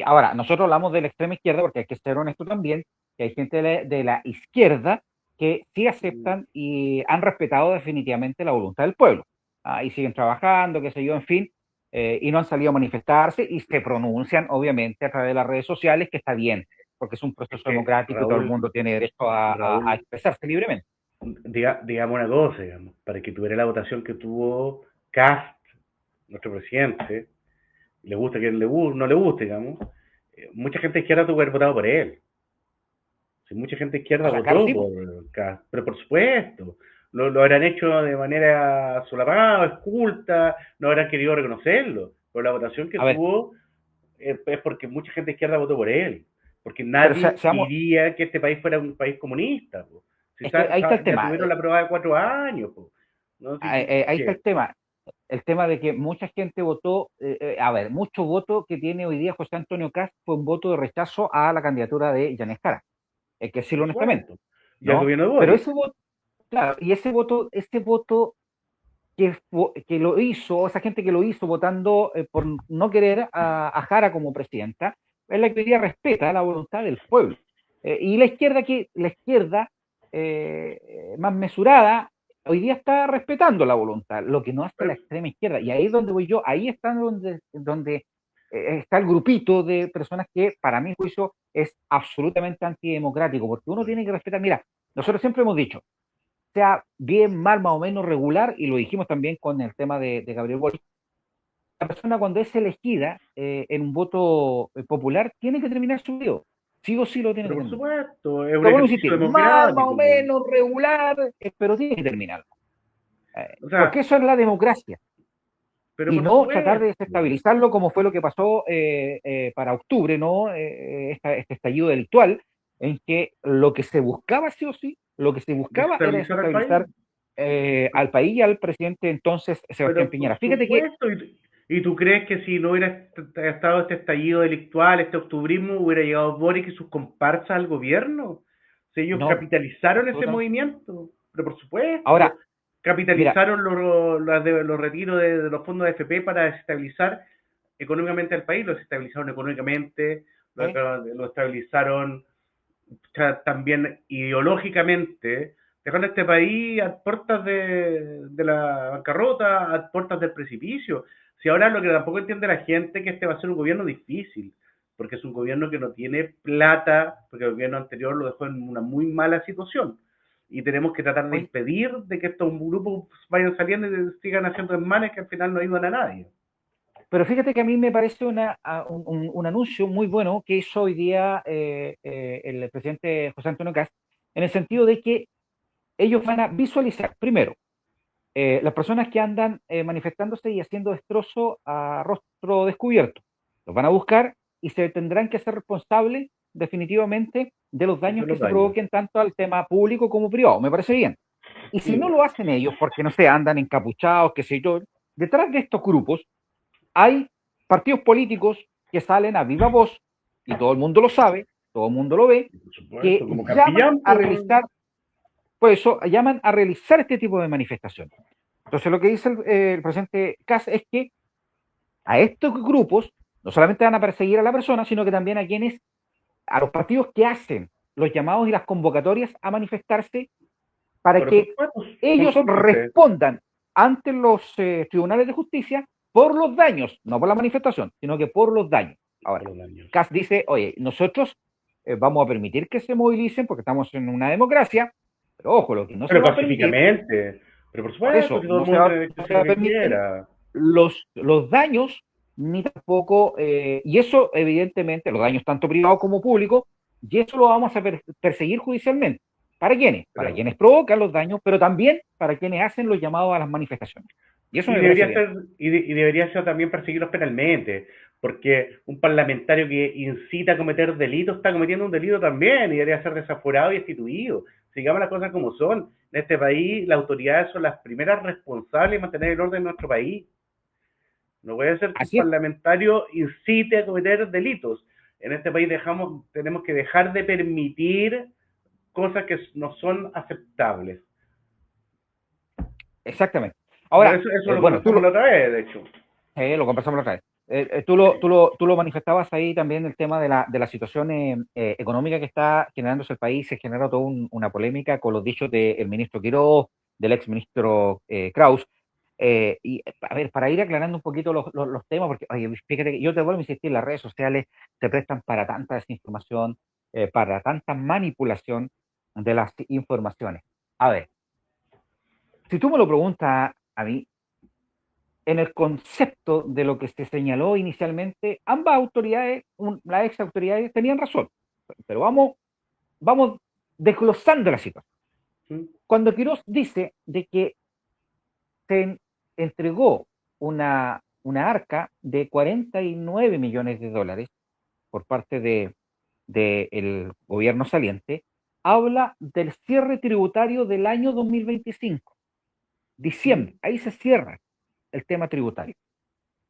ahora, nosotros hablamos de la extrema izquierda porque hay que ser honesto también, que hay gente de la izquierda que sí aceptan y han respetado definitivamente la voluntad del pueblo. Y siguen trabajando, qué sé yo, en fin, y no han salido a manifestarse y se pronuncian, obviamente, a través de las redes sociales, que está bien, porque es un proceso democrático, Raúl, y todo el mundo tiene derecho a expresarse libremente. Digamos una cosa, digamos, para que tuviera la votación que tuvo Kast, nuestro presidente, le gusta que no le guste, digamos, mucha gente izquierda tuvo que haber votado por él. Si mucha gente izquierda votó por Kast, pero por supuesto, lo habrán hecho de manera solapada, esculta, no habrán querido reconocerlo, pero la votación que tuvo es porque mucha gente izquierda votó por él, porque nadie quería que este país fuera un país comunista. Si ahí está el tema. Tuvieron la prueba de 4 años. ¿No? Ahí está el tema. El tema de que mucha gente votó, mucho voto que tiene hoy día José Antonio Kast fue un voto de rechazo a la candidatura de Yanez Jara. Hay que decirlo honestamente. Y el gobierno de Boric. Pero ese voto, claro, y ese voto que lo hizo, esa gente que lo hizo votando por no querer a Jara como presidenta, es la que hoy día respeta la voluntad del pueblo. Y la izquierda más mesurada, hoy día está respetando la voluntad, lo que no hace la extrema izquierda. Y ahí es donde voy yo, ahí está donde está el grupito de personas que, para mi juicio, es absolutamente antidemocrático, porque uno tiene que respetar. Mira, nosotros siempre hemos dicho, sea bien, mal, más o menos regular, y lo dijimos también con el tema de Gabriel Boric, la persona cuando es elegida en un voto popular tiene que terminar su periodo. Sí o sí lo tiene que terminar. Por supuesto, es un ejercicio democrático. Más o menos regular, pero tiene que terminarlo. Porque eso es la democracia. Y no tratar de desestabilizarlo como fue lo que pasó para octubre, ¿no? Este estallido delictual, en que lo que se buscaba sí o sí, lo que se buscaba era desestabilizar al país y al presidente entonces Sebastián Piñera. Fíjate que... ¿Y tú crees que si no hubiera estado este estallido delictual, este octubrismo, hubiera llegado Boric y sus comparsas al gobierno? Si ellos capitalizaron ese movimiento, pero por supuesto. Ahora, capitalizaron los retiros de los fondos de AFP para desestabilizar económicamente al país, lo desestabilizaron económicamente, lo estabilizaron también ideológicamente, dejando a este país a puertas de la bancarrota, a puertas del precipicio. Si ahora lo que tampoco entiende la gente es que este va a ser un gobierno difícil, porque es un gobierno que no tiene plata, porque el gobierno anterior lo dejó en una muy mala situación. y tenemos que tratar de Oye, impedir de que estos grupos vayan saliendo y sigan haciendo desmanes que al final no ayudan a nadie. pero fíjate que a mí me parece un anuncio muy bueno que hizo hoy día el presidente José Antonio Kast, en el sentido de que ellos van a visualizar, primero, las personas que andan manifestándose y haciendo destrozo a rostro descubierto. Los van a buscar y se tendrán que hacer responsables definitivamente de los Eso daños es que los se daños. provoquen tanto al tema público como privado. Me parece bien. Y si no Sí, lo hacen ellos, porque no sé, andan encapuchados, qué sé yo, detrás de estos grupos hay partidos políticos que salen a viva voz, y todo el mundo lo sabe, todo el mundo lo ve, por supuesto, que como llaman Campillán, a pues. realizar, por eso llaman a realizar este tipo de manifestaciones. Entonces lo que dice el presidente Kass es que a estos grupos no solamente van a perseguir a la persona, sino que también a los partidos que hacen los llamados y las convocatorias a manifestarse para Por que supuesto, son ellos cómplices. respondan ante los tribunales de justicia por los daños, no por la manifestación, sino que por los daños. Por Ahora, los daños. Kass dice, oye, nosotros vamos a permitir que se movilicen porque estamos en una democracia, pero ojo, lo que no se Pero va a permitir, pacíficamente. Pero por por supuesto, eso, si todo el mundo tiene derecho a no se hacer va lo a que permitir quiera. los daños, ni tampoco, y eso evidentemente, los daños tanto privados como públicos, y eso lo vamos a perseguir judicialmente. ¿Para quiénes? Para Pero, quienes provocan los daños, pero también para quienes hacen los llamados a las manifestaciones. Y eso y me parece debería bien. ser, y debería ser también perseguirlos penalmente, porque un parlamentario que incita a cometer delitos está cometiendo un delito también y debería ser desaforado y destituido. Sigamos las cosas como son. En este país las autoridades son las primeras responsables de mantener el orden en nuestro país. No puede ser que un Así es, parlamentario incite a cometer delitos. En este país tenemos que dejar de permitir cosas que no son aceptables. exactamente. Pero Ahora, eso lo bueno, conversamos la otra vez, de hecho. lo conversamos la otra vez. Tú lo manifestabas ahí también el tema de la situación económica que está generándose el país. Se generó toda una polémica con los dichos del ministro Quiroz, del ex ministro Kraus. Y a ver, para ir aclarando un poquito los temas, porque oye, fíjate que yo te vuelvo a insistir, las redes sociales se prestan para tanta desinformación, para tanta manipulación de las informaciones. A ver, si tú me lo preguntas a mí, en el concepto de lo que se señaló inicialmente, ambas autoridades, las ex autoridades, tenían razón. Pero vamos desglosando la situación. ¿Sí? Cuando Quirós dice de que se entregó una arca de 49 millones de dólares por parte del gobierno saliente, habla del cierre tributario del año 2025, ¿Sí? diciembre, ahí se cierra el tema tributario.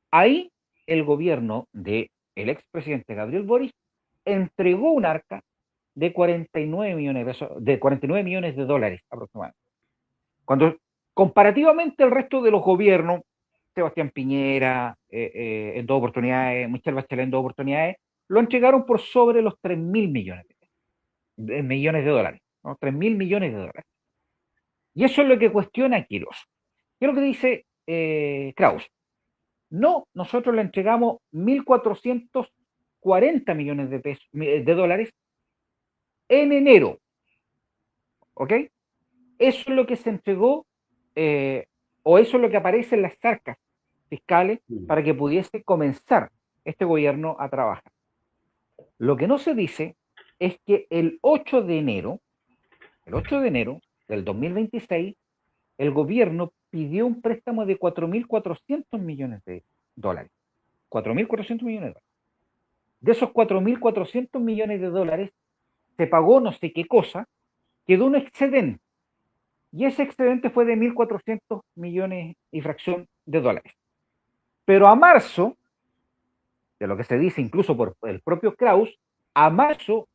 Ahí el gobierno del expresidente Gabriel Boric entregó un arca de 49 millones de pesos, de 49 millones de dólares aproximadamente. Cuando comparativamente el resto de los gobiernos, Sebastián Piñera en dos oportunidades, Michelle Bachelet en dos oportunidades, lo entregaron por sobre los 3 mil millones millones de dólares, ¿no? 3 mil millones de dólares. Y eso es lo que cuestiona Quiroz. ¿Qué es lo que dice Kraus? No, nosotros le entregamos 1.440 millones de dólares en enero, ¿ok? Eso es lo que se entregó, o eso es lo que aparece en las arcas fiscales ¿Sí? para que pudiese comenzar este gobierno a trabajar. Lo que no se dice es que el 8 de enero del 2026, el gobierno pidió un préstamo de 4.400 millones de dólares. 4.400 millones de dólares. De esos 4.400 millones de dólares se pagó no sé qué cosa, quedó un excedente. Y ese excedente fue de 1.400 millones y fracción de dólares. Pero a marzo, de lo que se dice incluso por el propio Kraus, a marzo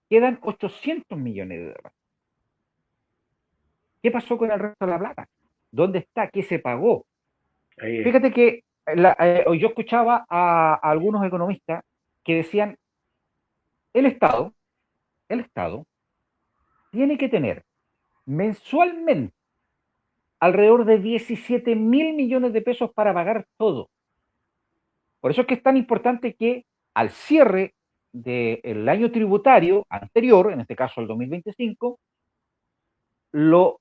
quedan 800 millones de dólares. ¿Qué pasó con el resto de la plata? ¿Dónde está? ¿Qué se pagó? Ahí, Fíjate que yo escuchaba a algunos economistas que decían, el Estado, el Estado tiene que tener mensualmente alrededor de 17 mil millones de pesos para pagar todo. Por eso es que es tan importante que al cierre del año tributario anterior, en este caso el 2025, lo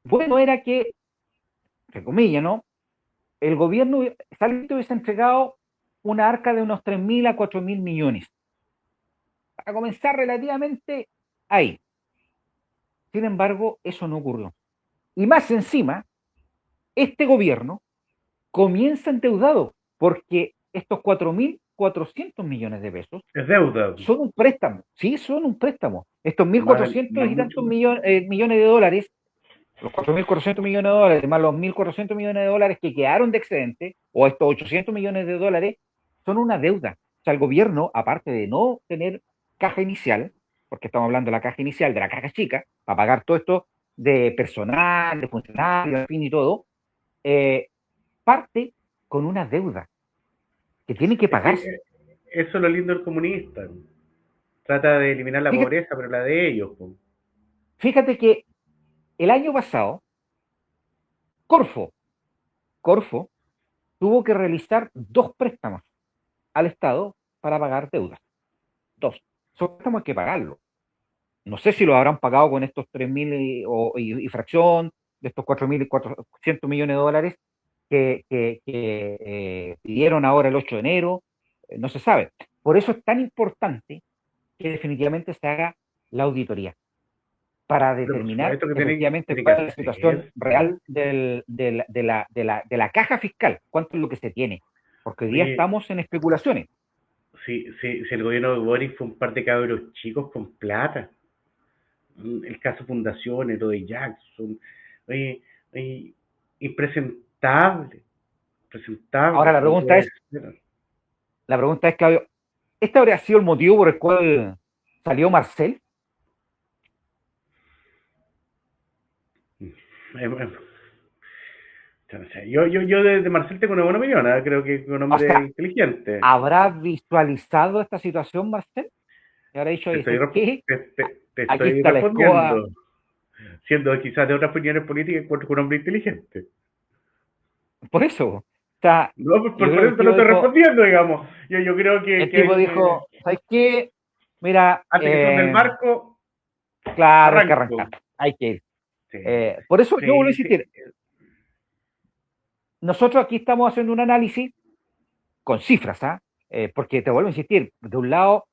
bueno era que, entre comillas, ¿no? El gobierno Salitre hubiese entregado una arca de unos 3.000 a 4.000 millones. Para comenzar relativamente ahí. Sin embargo, eso no ocurrió. Y más encima, este gobierno comienza endeudado, porque estos 4.400 millones de pesos Es deuda. son un préstamo. Sí, son un préstamo. Estos Más, 1.400 más y mucho. tantos millones de dólares, los 4.400 millones de dólares, más los 1.400 millones de dólares que quedaron de excedente, o estos 800 millones de dólares, son una deuda. O sea, el gobierno, aparte de no tener caja inicial, porque estamos hablando de la caja inicial, de la caja chica, para pagar todo esto de personal, de funcionarios, en fin y todo, parte con una deuda que tiene que Es que pagarse. eso es lo lindo del comunista. Trata de eliminar la Fíjate, pobreza, pero la de ellos. Po. fíjate que el año pasado, Corfo, Corfo tuvo que realizar 2 préstamos al Estado para pagar deudas. 2. Esos préstamos hay que pagarlos. No sé si lo habrán pagado con estos 3.000 y fracción, de estos 4.400 millones de dólares que pidieron ahora el 8 de enero. No se sabe. Por eso es tan importante que definitivamente se haga la auditoría, para Pero por determinar supuesto que efectivamente tiene que cuál es la situación hacerse. real de la caja fiscal, cuánto es lo que se tiene, porque hoy día Oye, estamos en especulaciones. si el gobierno de Boris fue un par de cabros chicos con plata. El caso Fundaciones, lo de Jackson. Oye, oye, impresentable. Ahora Presentable, como puede ser. la pregunta es, Claudio, ¿este habría sido el motivo por el cual salió Marcel? Eh, no sé, yo de Marcel tengo una buena opinión, ¿eh? Creo que es un O hombre sea, inteligente. ¿habrá visualizado esta situación Marcel? Y habrá dicho, Te estoy, ¿sabes qué? te Aquí estoy está la escoba. respondiendo, siendo quizás de otras opiniones políticas, encuentro que un hombre inteligente. Por eso. O sea, No, pues yo creo por que eso te lo estoy respondiendo, digamos. Yo creo el que tipo dijo, ¿sabes qué? Mira, antes que se hunde el barco, claro, hay que arrancar, arranco. hay que ir. Sí, Por eso yo vuelvo a sí, sí. insistir, nosotros aquí estamos haciendo un análisis con cifras, ¿ah? Porque te vuelvo a insistir, de un lado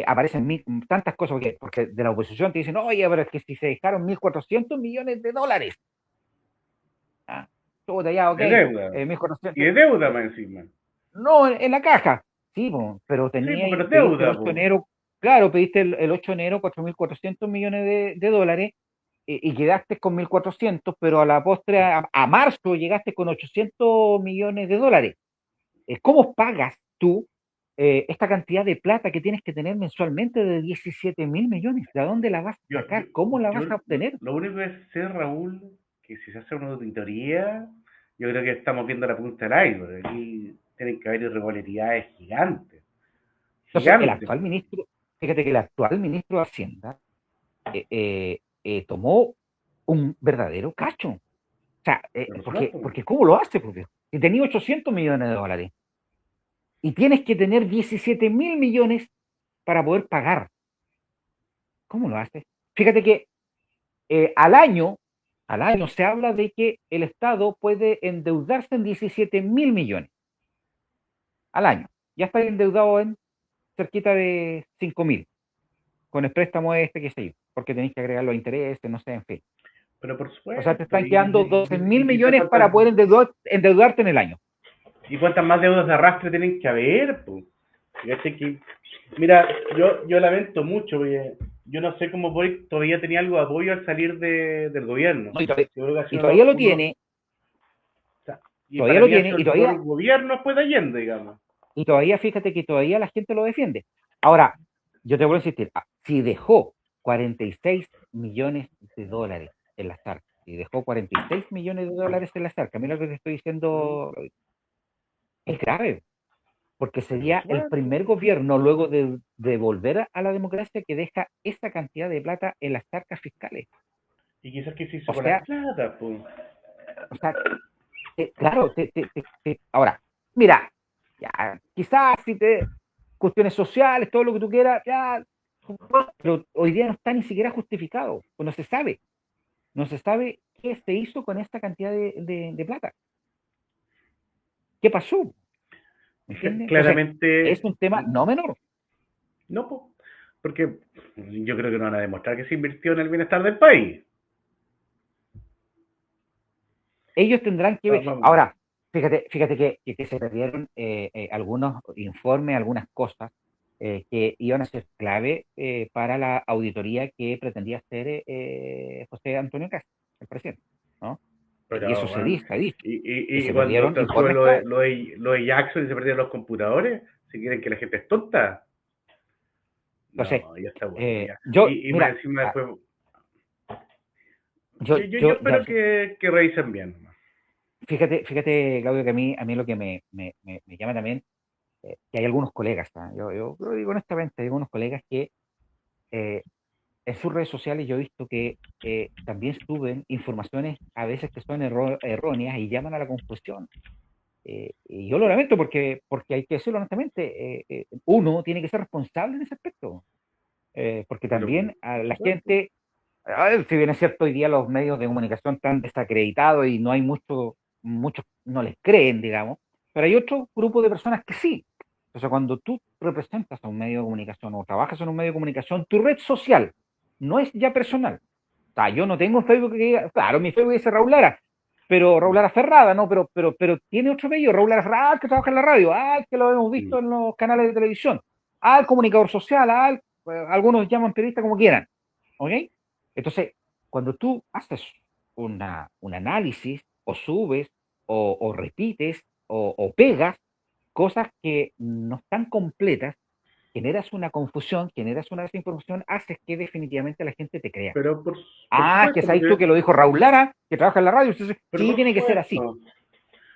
aparecen tantas cosas, porque de la oposición te dicen, oye, pero es que si se dejaron 1.400 millones de dólares, ¿ah? Todo ya, ok, De deuda. Y 1.400, de deuda más encima. no, en la caja, sí, pero Sí, pues, pero es pediste el deuda, 8 de pues. enero, claro, pediste el 8 de enero 4.400 millones de dólares, y quedaste con 1.400, pero a la postre, a marzo, llegaste con 800 millones de dólares. ¿Cómo pagas tú esta cantidad de plata que tienes que tener mensualmente de 17.000 millones? ¿De dónde la vas a Yo, yo, sacar? ¿Cómo la yo vas a obtener? lo único que sé, Raúl, que si se hace una auditoría, yo creo que estamos viendo la punta del iceberg. Aquí tienen que haber irregularidades gigantes. Entonces, Gigantes. fíjate que el actual ministro de Hacienda tomó un verdadero cacho. O sea, Por porque, supuesto. porque ¿cómo lo hace? Porque si tenía 800 millones de dólares y tienes que tener 17.000 millones para poder pagar, ¿cómo lo hace? Fíjate que al año se habla de que el Estado puede endeudarse en 17.000 millones al año. Ya está endeudado en cerquita de 5.000, con el préstamo que sé yo, porque tenéis que agregar los intereses, no sé, en fin. Pero por O sea, te supuesto. están quedando 12.000 Y quizás millones para poder endeudarte en el año. y cuántas más deudas de arrastre tienen que haber, pues. Fíjate que, mira, yo lamento mucho, porque yo no sé cómo Boric todavía tenía algo de apoyo al salir del gobierno. No, Yo creo que ha y sido todavía lo tiene, o sea, y para mí ha sido y el todavía, mejor gobierno después de Allende, digamos. fíjate que todavía la gente lo defiende. Ahora, yo te vuelvo a insistir, si dejó 46 millones de dólares en las arcas, si dejó 46 millones de dólares en las arcas, mira lo que te estoy diciendo, es grave, porque Pero por sería el supuesto. primer gobierno luego de volver a la democracia que deja esa cantidad de plata en las arcas fiscales. Y quizás que se hizo O con la sea, plata, pues. o sea, claro, ahora, mira, ya, quizás si te cuestiones sociales, todo lo que tú quieras, ya, pero hoy día no está ni siquiera justificado, pues no se sabe. No se sabe qué se hizo con esta cantidad de plata. ¿Qué pasó? ¿Me entiendes? Entonces, es Claramente, un tema no menor. no, po, porque yo creo que no van a demostrar que se invirtió en el bienestar del país. Ellos tendrán que ver. Vamos, Ahora, fíjate que se perdieron algunos informes, algunas cosas que iban a ser clave para la auditoría que pretendía hacer José Antonio Cast, el presidente, ¿no? Y eso pero, se bueno, dice, se ha dicho, y y se cuando perdieron se sube informes clave. lo de Jackson y se perdieron los computadores, si quieren que la gente es tonta, Entonces, no, ya está bueno, ya. Y más mira, encima después, yo yo espero ya, que revisen bien. fíjate, Claudio, que a mí lo que me llama también, que hay algunos colegas, ¿ah? Yo lo digo honestamente, hay algunos colegas que eh, en sus redes sociales yo he visto que también suben informaciones a veces que son erróneas y llaman a la confusión. Y yo lo lamento porque hay que decirlo honestamente, uno tiene que ser responsable en ese aspecto, porque Pero, también a por la supuesto. gente, a ver, si bien es cierto, hoy día los medios de comunicación están desacreditados y no hay muchos no les creen, digamos, pero hay otro grupo de personas que sí. Entonces, cuando tú representas a un medio de comunicación o trabajas en un medio de comunicación, tu red social no es ya personal. O sea, yo no tengo un Facebook que diga, claro, mi Facebook dice Raúl Lara, pero Raúl Lara Ferrada, ¿no? Pero tiene otro apellido, Raúl Lara Ferrada, que trabaja en la radio, que lo hemos visto Mm. en los canales de televisión, al comunicador social, algunos llaman periodista como quieran, ¿ok? Entonces, cuando tú haces un análisis, o subes, o repites, o pegas cosas que no están completas, generas una confusión, generas una desinformación, haces que definitivamente la gente te crea. Pero por Que supuesto, sabes tú que lo dijo Raúl Lara, que trabaja en la radio, entonces pero sí por tiene que ser así. supuesto,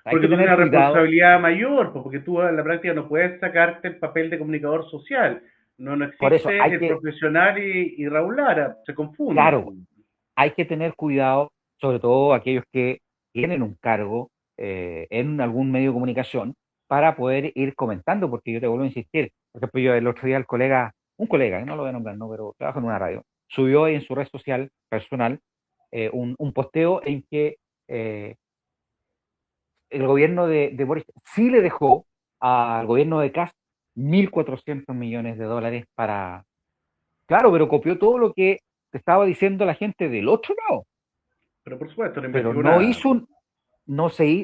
Hay porque que tú tienes tener una cuidado. responsabilidad mayor, porque tú en la práctica no puedes sacarte el papel de comunicador social. No Por eso existe el profesional y Raúl Lara, se claro, confunden. hay que tener cuidado, sobre todo aquellos que tienen un cargo en algún medio de comunicación, para poder ir comentando, porque yo te vuelvo a insistir. Por ejemplo, yo el otro día un colega, no lo voy a nombrar, no, pero trabaja en una radio, subió ahí en su red social personal un posteo en que el gobierno de Boris sí le dejó al gobierno de Kast 1.400 millones de dólares para... Claro, pero copió todo lo que te estaba diciendo la gente del otro lado, Pero por supuesto, no pero investigó nada.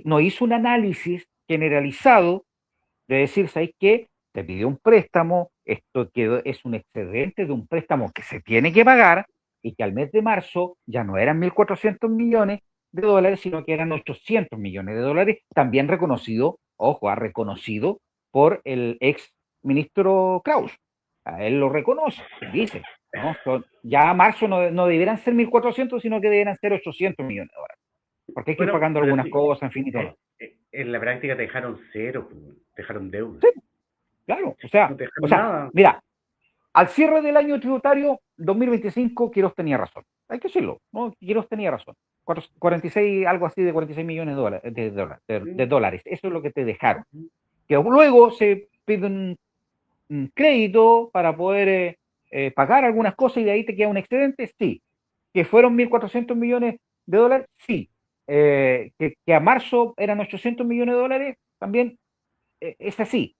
no hizo un análisis generalizado de decir, ¿sabes qué? Te pidió un préstamo, es un excedente de un préstamo que se tiene que pagar y que al mes de marzo ya no eran 1.400 millones de dólares, sino que eran 800 millones de dólares, también reconocido, ojo, ha reconocido por el ex ministro Klaus. A él lo reconoce, dice, ¿no? Ya a marzo no deberán ser 1.400, sino que deberán ser 800 millones de dólares, porque hay que ir Bueno, pagando pero algunas sí, cosas, en fin y todo. en la práctica te dejaron cero, pues, te dejaron deuda. Sí, claro, No te o dejaron sea, nada. mira, al cierre del año tributario 2025, Quiroz tenía razón. Hay que decirlo, ¿no? Quiroz tenía razón. 46, algo así de 46 millones de dólares. Eso es lo que te dejaron. Que luego se pide un crédito para poder pagar algunas cosas y de ahí te queda un excedente, sí. Que fueron 1.400 millones de dólares, sí. Que a marzo eran 800 millones de dólares, también es así.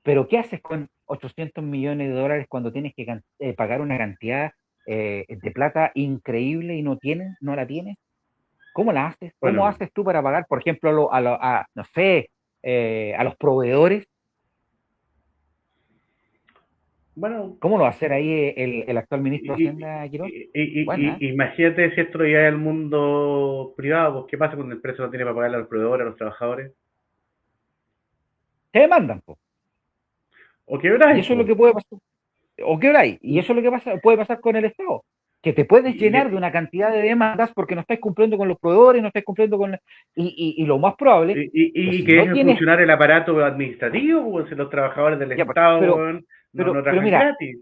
Pero ¿qué haces con 800 millones de dólares cuando tienes que pagar una cantidad de plata increíble y no la tienes? ¿Cómo la haces? ¿Cómo Bueno, haces tú para pagar, por ejemplo, no sé, a los proveedores? bueno, ¿Cómo lo va a hacer ahí el actual ministro de y, Hacienda, Quirón? Buena. imagínate si esto lo lleva al mundo privado, pues, ¿qué pasa cuando la empresa no tiene para pagarle a los proveedores, a los trabajadores? Se demandan, po. O Y quebráis, eso es lo pues. que puede pasar. ¿O qué hora hay? Y eso es lo que puede pasar con el Estado. Que te puedes Y, llenar de una cantidad de demandas porque no estás cumpliendo con los proveedores, no estás cumpliendo con... y lo más probable, que y si que no dejen tienes... funcionar el aparato administrativo, pues, si los trabajadores del Ya, Estado, weón, no pero trabajan mira, gratis.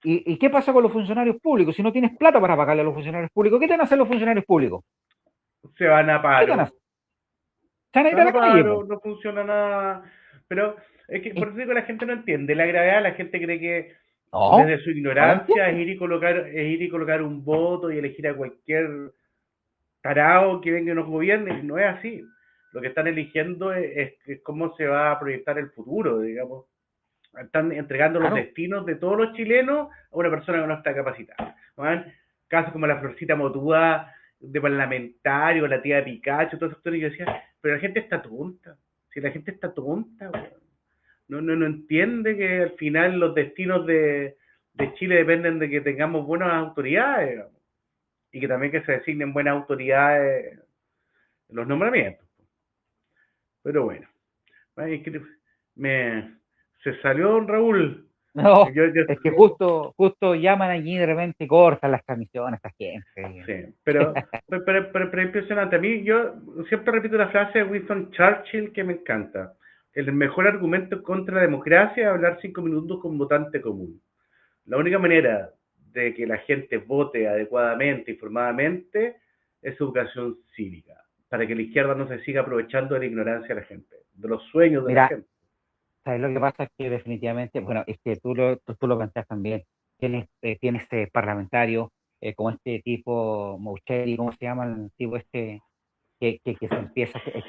¿y qué pasa con los funcionarios públicos? Si no tienes plata para pagarle a los funcionarios públicos, ¿qué te van a hacer los funcionarios públicos? Se van a ¿Qué te van a hacer? paro, Se van a se ir a van a la calle, paro, po. no funciona nada. Pero es que Y- por eso digo, la gente no entiende la gravedad, la gente cree que No, Desde su no la ignorancia entiendo. es ir y colocar un voto y elegir a cualquier tarao que venga y nos gobierne, y no es así. Lo que están eligiendo es cómo se va a proyectar el futuro, digamos. Están entregando los Claro, destinos de todos los chilenos a una persona que no está capacitada. ¿No? Casos como la Florcita Motúa de parlamentario, la tía de Pikachu, todos esos actores, y yo decía, pero la gente está tonta. Si la gente está tonta, no entiende que al final los destinos de Chile dependen de que tengamos buenas autoridades, digamos, y que también que se designen buenas autoridades en los nombramientos. Pero bueno, me, se salió don Raúl. no, Yo, es que justo llaman allí y de repente cortan las transmisiones esta gente. sí, pero impresionante. A mí, yo siempre repito la frase de Winston Churchill que me encanta. El mejor argumento contra la democracia es hablar 5 minutos con un votante común. La única manera de que la gente vote adecuadamente, informadamente, es educación cívica, para que la izquierda no se siga aprovechando de la ignorancia de la gente, de los sueños de la Mira, gente. ¿sabes lo que pasa? Es que definitivamente, bueno, es que tú lo planteas también. Tienes parlamentario como este tipo Moucheri, ¿cómo se llama el tipo este? Que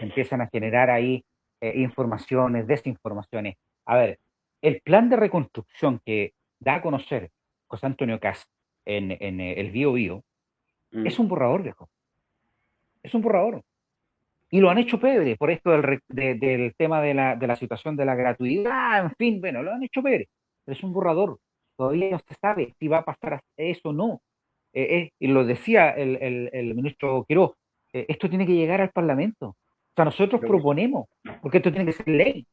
empiezan a generar ahí informaciones, desinformaciones. A ver, el plan de reconstrucción que da a conocer José Antonio Kast en el Bío Bío es Mm. un borrador, viejo. Es un borrador. Y lo han hecho pebre por esto del tema de la situación de la gratuidad, en fin, bueno, lo han hecho pebre. Pero es un borrador. Todavía no se sabe si va a pasar eso o no. Y lo decía el ministro Quiró, esto tiene que llegar al Parlamento. O sea, nosotros proponemos, porque esto tiene que ser ley.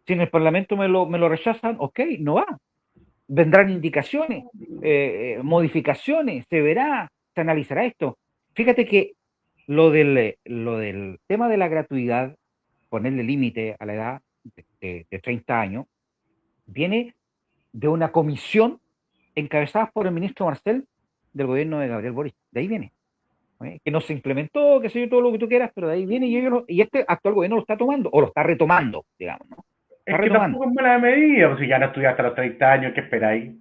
Si en el Parlamento me lo rechazan, ok, no va. Vendrán indicaciones, modificaciones, se verá, se analizará esto. Fíjate que lo del tema de la gratuidad, ponerle límite a la edad de 30 años, viene de una comisión encabezada por el ministro Marcel del gobierno de Gabriel Boric. De ahí viene. Que no se implementó, que sé yo, todo lo que tú quieras, pero de ahí viene y este actual gobierno lo está tomando, o lo está retomando, digamos, ¿no? Está Es que retomando. tampoco es mala medida, pues si ya no estudiaste hasta los 30 años, ¿qué esperáis?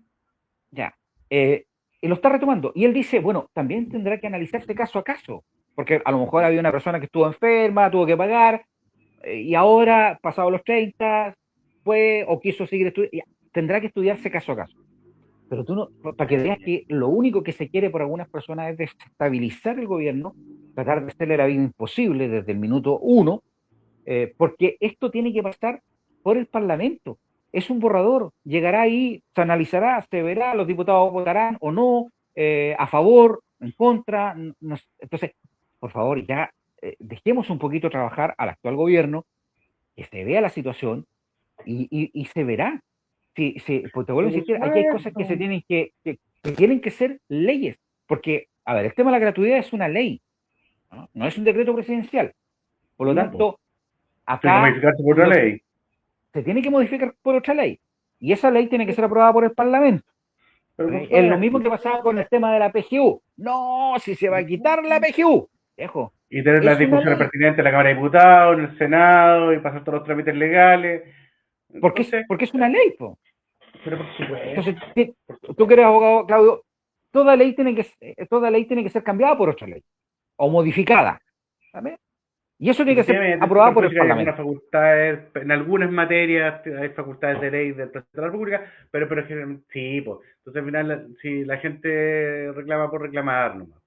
Ya. Y lo está retomando. Y él dice, bueno, también tendrá que analizarse caso a caso, porque a lo mejor había una persona que estuvo enferma, tuvo que pagar, y ahora, pasado los 30 fue o quiso seguir estudiando. Tendrá que estudiarse caso a caso. Pero tú no, para que veas que lo único que se quiere por algunas personas es desestabilizar el gobierno, tratar de hacerle la vida imposible desde el minuto uno, porque esto tiene que pasar por el Parlamento. Es un borrador, llegará ahí, se analizará, se verá, los diputados votarán o no, a favor, en contra. No, entonces, por favor, ya dejemos un poquito trabajar al actual gobierno, que se vea la situación y se verá. Pues te vuelvo a Por insistir, aquí hay cosas que se supuesto. tienen que tienen que ser leyes, porque, a ver, el tema de la gratuidad es una ley, ¿no? No es un decreto presidencial. Por lo No, pues. tanto, Tiene que acá modificarse por otra lo que ley. se tiene que modificar por otra ley. Y esa ley tiene que ser aprobada por el Parlamento. Pero por Es lo mismo supuesto. que pasaba con el tema de la PGU. No, si se va a quitar la PGU. Viejo, Y tener las es una discusiones ley. pertinentes en la Cámara de Diputados, en el Senado, y pasar todos los trámites legales. Porque es, Entonces, porque es una ley, po. pero por supuesto, Entonces, por tú que supuesto. eres abogado, Claudio, toda ley tiene que ser cambiada por otra ley. O modificada. ¿Sabes? Y eso tiene que ser Efectivamente, el aprobado por superjuez el que hay algunas Parlamento. facultades, en algunas materias hay facultades de ley del presidente de la República, pero generalmente sí, pues. Entonces al final, si la gente reclama por reclamar nomás, si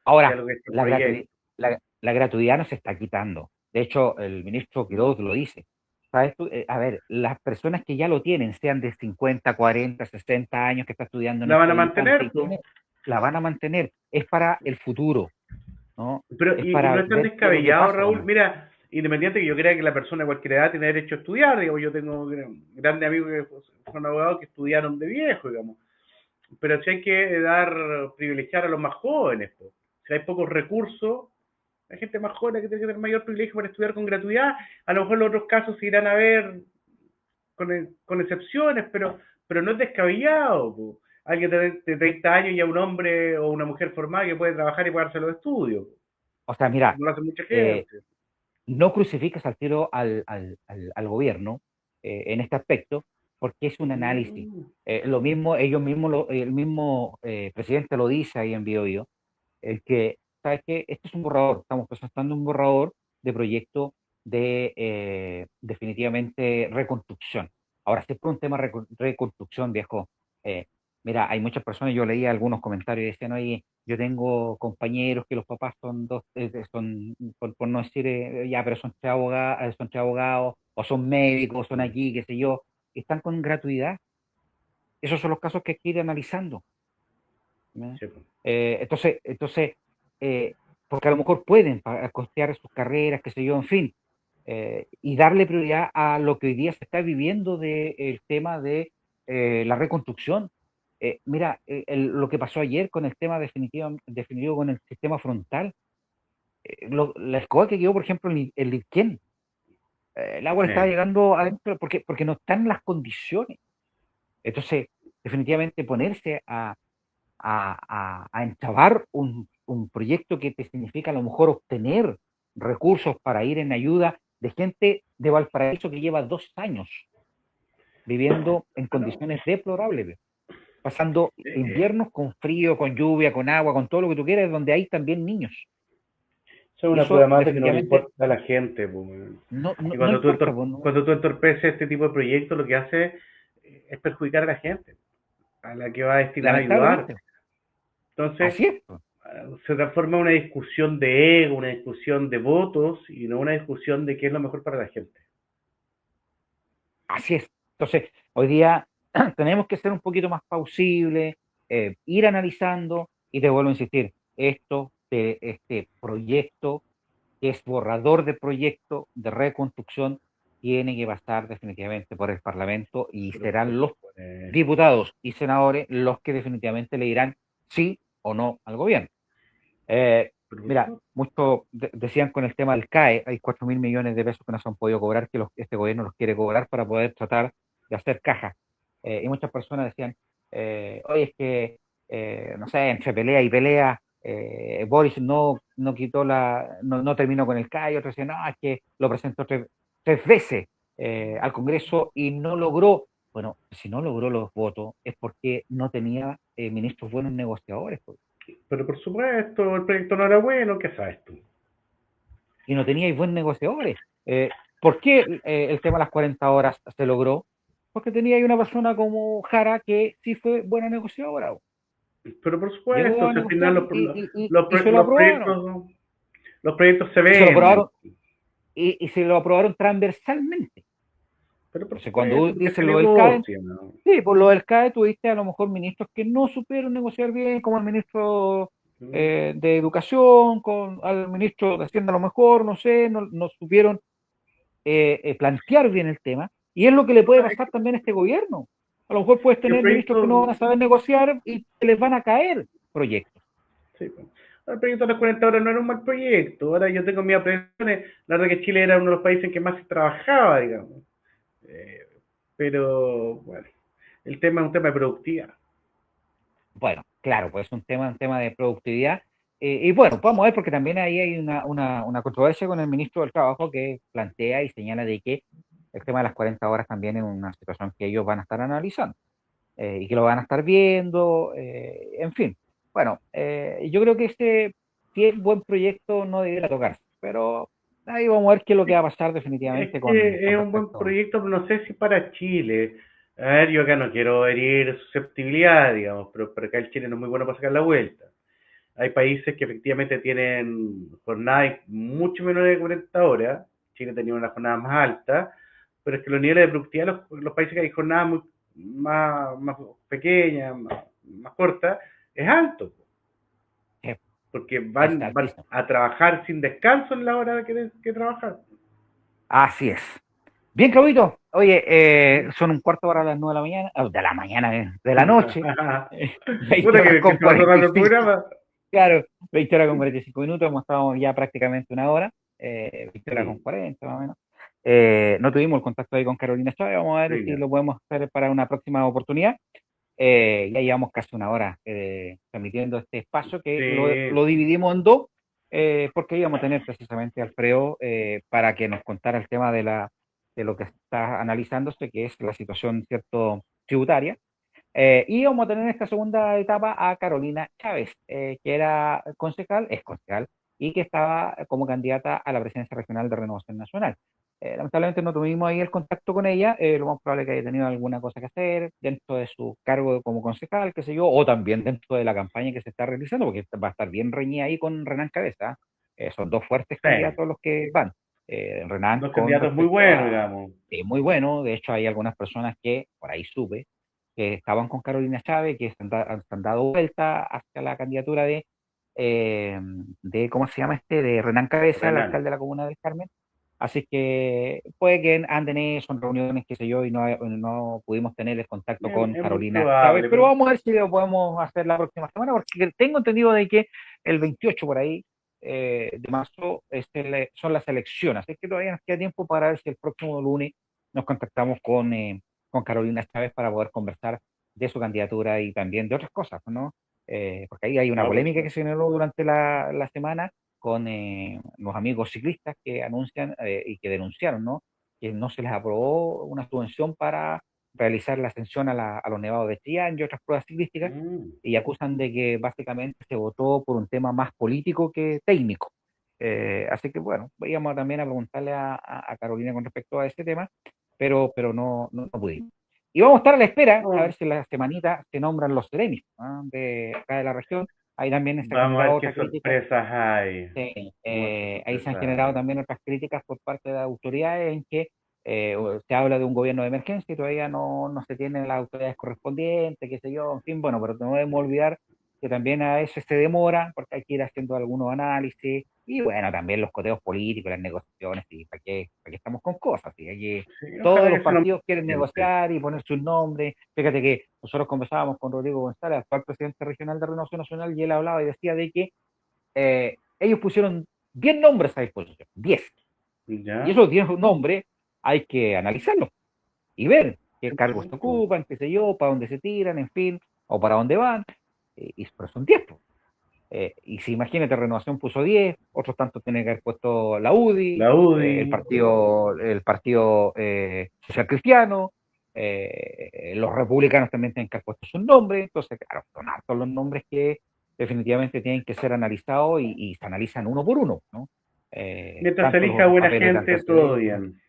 Ahora, algo que es el la gratuidad, proyecto. la gratuidad no se está quitando. De hecho, el ministro Quiroz lo dice. ¿Sabes tú? A ver, las personas que ya lo tienen, sean de 50, 40, 60 años que está estudiando en La van a este instante mantener, y pues. la van a mantener. Es para el futuro, ¿no? Pero, Es y no para es tan ver qué es lo que descabellado, pasa Raúl. nomás. Mira, independiente que yo crea que la persona de cualquier edad tiene derecho a estudiar, digamos, yo tengo grandes amigos que son abogados que estudiaron de viejo, digamos. Pero si hay que privilegiar a los más jóvenes, pues. Si hay pocos recursos, hay gente más joven que tiene que tener mayor privilegio para estudiar con gratuidad. A lo mejor los otros casos se irán a ver con excepciones, pero no es descabellado, po. Alguien de 30 años y a un hombre o una mujer formada que puede trabajar y pagarse los estudios. O sea, mira, No lo hace mucha eh, gente. no crucificas al tiro al gobierno en este aspecto, porque es un análisis. Mm, Lo mismo, ellos mismos, el mismo presidente lo dice ahí en BioBio, el que, ¿sabes qué? Esto es un borrador, estamos presentando un borrador de proyecto de definitivamente reconstrucción. Ahora, si es por un tema de reconstrucción, viejo, eh, mira, hay muchas personas, yo leía algunos comentarios y decían, oye, yo tengo compañeros que los papás son dos, son, por no decir, ya, pero son tres abogados, o son médicos, son aquí, qué sé yo, están con gratuidad. Esos son los casos que hay que ir analizando. ¿No? sí, pues. Entonces, eh, porque a lo mejor pueden costear sus carreras, qué sé yo, en fin, y darle prioridad a lo que hoy día se está viviendo del tema de la reconstrucción. Mira, lo que pasó ayer con el tema definitivo con el sistema frontal, la escoba que quedó, por ejemplo, en Lirquén, el agua le estaba llegando adentro porque no están las condiciones. Entonces, definitivamente ponerse a entrabar un proyecto que te significa a lo mejor obtener recursos para ir en ayuda de gente de Valparaíso que lleva 2 años viviendo en condiciones deplorables, pasando Eh, inviernos con frío, con lluvia, con agua, con todo lo que tú quieras, donde hay también niños. Eso es Y una prueba eso más de que no le definitivamente importa a la gente, pues, weón. Y no importa. Pues, no, cuando tú entorpeces este tipo de proyectos, lo que hace es perjudicar a la gente, a la que va destinada a ayudar. lamentablemente, Entonces, así es. Pues. se transforma en una discusión de ego, una discusión de votos y no una discusión de qué es lo mejor para la gente. Así es. Entonces, hoy día tenemos que ser un poquito más plausibles, ir analizando, y te vuelvo a insistir, este proyecto, que es borrador de proyecto de reconstrucción, tiene que pasar definitivamente por el Parlamento y Pero por serán los supuesto. diputados y senadores los que definitivamente le dirán sí o no al gobierno. Eh, Pero por Mira, supuesto. muchos decían con el tema del CAE, hay 4.000 millones de pesos que no se han podido cobrar, que este gobierno los quiere cobrar para poder tratar de hacer caja. Y muchas personas decían, oye, es que, no sé, entre pelea y pelea, Boris no quitó no terminó con el CAE, otros decían, no, es que lo presentó tres veces al Congreso y no logró. Bueno, si no logró los votos es porque no tenía ministros buenos negociadores, pues, Pero por supuesto, el proyecto no era bueno, ¿qué sabes tú? y no teníais buen negociadores. ¿Por qué el tema de las 40 horas se logró? Porque tenía ahí una persona como Jara que sí fue buena negociadora. Pero por Llegó supuesto, a si al final negociar y se lo aprobaron. los proyectos se Y se lo venden. aprobaron, y se lo aprobaron transversalmente. Pero por Entonces, cuando supuesto, porque dice se lo del CAE, negocia, ¿no? sí, por lo del CAE tuviste a lo mejor ministros que no supieron negociar bien, como el ministro de Educación, con al ministro de Hacienda a lo mejor, no sé, no supieron plantear bien el tema, y es lo que le puede pasar también a este gobierno. A lo mejor puedes El tener ministros que no van proyecto, a saber negociar y te les van a caer proyectos. sí, pues. El proyecto de las 40 horas no era un mal proyecto. Ahora yo tengo mis apreciaciones. La verdad que Chile era uno de los países en que más se trabajaba, digamos. Eh, pero, bueno, el tema es un tema de productividad. Bueno, claro, pues es un tema de productividad. Y bueno, vamos a ver, porque también ahí hay una controversia con el ministro del Trabajo que plantea y señala de que el tema de las 40 horas también es una situación que ellos van a estar analizando y que lo van a estar viendo, en fin. Bueno, yo creo que si es buen proyecto, no debiera tocarse, pero ahí vamos a ver qué es lo que va a pasar definitivamente Es con, que con es un buen respecto. proyecto, pero no sé si para Chile. A ver, yo acá no quiero herir susceptibilidad, digamos, pero acá el Chile no es muy bueno para sacar la vuelta. Hay países que efectivamente tienen jornadas mucho menores de 40 horas. Chile tenía una jornada más alta, pero es que los niveles de productividad, los países que hay jornadas más pequeñas, más cortas, es alto, eh, porque es van altísimo. a trabajar sin descanso en la hora que trabajar. Así es. Bien, Claudito. Oye, son un cuarto para las 9 de la mañana, de la noche, 20 Puta horas que con se pasó cuarenta y rato el cinco. programa. Claro, 20 horas con 45 minutos, hemos estado ya prácticamente una hora, 20 horas con Sí, 40 más o menos. No tuvimos el contacto ahí con Carolina Chávez, vamos a ver sí, si ya. lo podemos hacer para una próxima oportunidad. Ya llevamos casi una hora transmitiendo este espacio que Sí, lo dividimos en dos, porque íbamos a tener precisamente a Alfredo para que nos contara el tema de lo que está analizándose, que es la situación, cierto, tributaria. Y vamos a tener en esta segunda etapa a Carolina Chávez, que era concejal, es concejal, y que estaba como candidata a la presidencia regional de Renovación Nacional. Lamentablemente no tuvimos ahí el contacto con ella, lo más probable es que haya tenido alguna cosa que hacer dentro de su cargo como concejal, qué sé yo, o también dentro de la campaña que se está realizando, porque va a estar bien reñida ahí con Renán Cabeza. Son dos fuertes Sí, candidatos los que van. Renán dos con candidatos muy respecto buenos, a... digamos. muy bueno, de hecho hay algunas personas que, por ahí supe, que estaban con Carolina Chávez, que se han dado vuelta hacia la candidatura ¿cómo se llama de Renán Cabeza, el Renan. alcalde de la comuna de Carmen. Así que puede que anden en son reuniones, qué sé yo, y no pudimos tener el contacto con Es muy Carolina Chávez, probable, pero pero vamos a ver si lo podemos hacer la próxima semana, porque tengo entendido de que el 28 por ahí de marzo son las elecciones, así que todavía nos queda tiempo para ver si el próximo lunes nos contactamos con Carolina Chávez para poder conversar de su candidatura y también de otras cosas, ¿no? Porque ahí hay una no, por polémica que supuesto. se generó durante la semana con los amigos ciclistas que anuncian y que denunciaron, ¿no? Que no se les aprobó una subvención para realizar la ascensión a los nevados de Chillán y otras pruebas ciclísticas, Mm. y acusan de que básicamente se votó por un tema más político que técnico. Así que bueno, íbamos también a preguntarle a Carolina con respecto a ese tema, pero no pudimos. Y vamos a estar a la espera a ver No, si la semanita se nombran los seremis, ¿no? De acá de la región. Ahí también se ha vamos a generado ver qué otra crítica. sorpresas hay. Sí, Vamos a ver qué ahí se han sorpresas generado hay. también otras críticas por parte de las autoridades en que se habla de un gobierno de emergencia y todavía no se tienen las autoridades correspondientes, qué sé yo, en fin, bueno, pero no debemos olvidar que también a veces se demora porque hay que ir haciendo algunos análisis y bueno, también los coteos políticos, las negociaciones, y para qué estamos con cosas, y Sí, todos ojalá los que se lo partidos quieren siempre. negociar y poner sus nombres. Fíjate que nosotros conversábamos con Rodrigo González, actual presidente regional de Renovación Nacional, y él hablaba y decía de que ellos pusieron 10 nombres a disposición, 10. Y ¿Ya? esos 10 nombres hay que analizarlos y ver qué cargos se ocupan, qué sé yo, para dónde se tiran, en fin, o para dónde van. Pero son 10. Y si imagínate, Renovación puso 10, otros tantos tienen que haber puesto la UDI, La el UDI. partido Social Cristiano, los republicanos también tienen que haber puesto sus nombres. Entonces, claro, son hartos los nombres que definitivamente tienen que ser analizados y se analizan uno por uno, ¿no? Mientras se Tanto elija los buena papeles de gente, todo antecedentes. bien.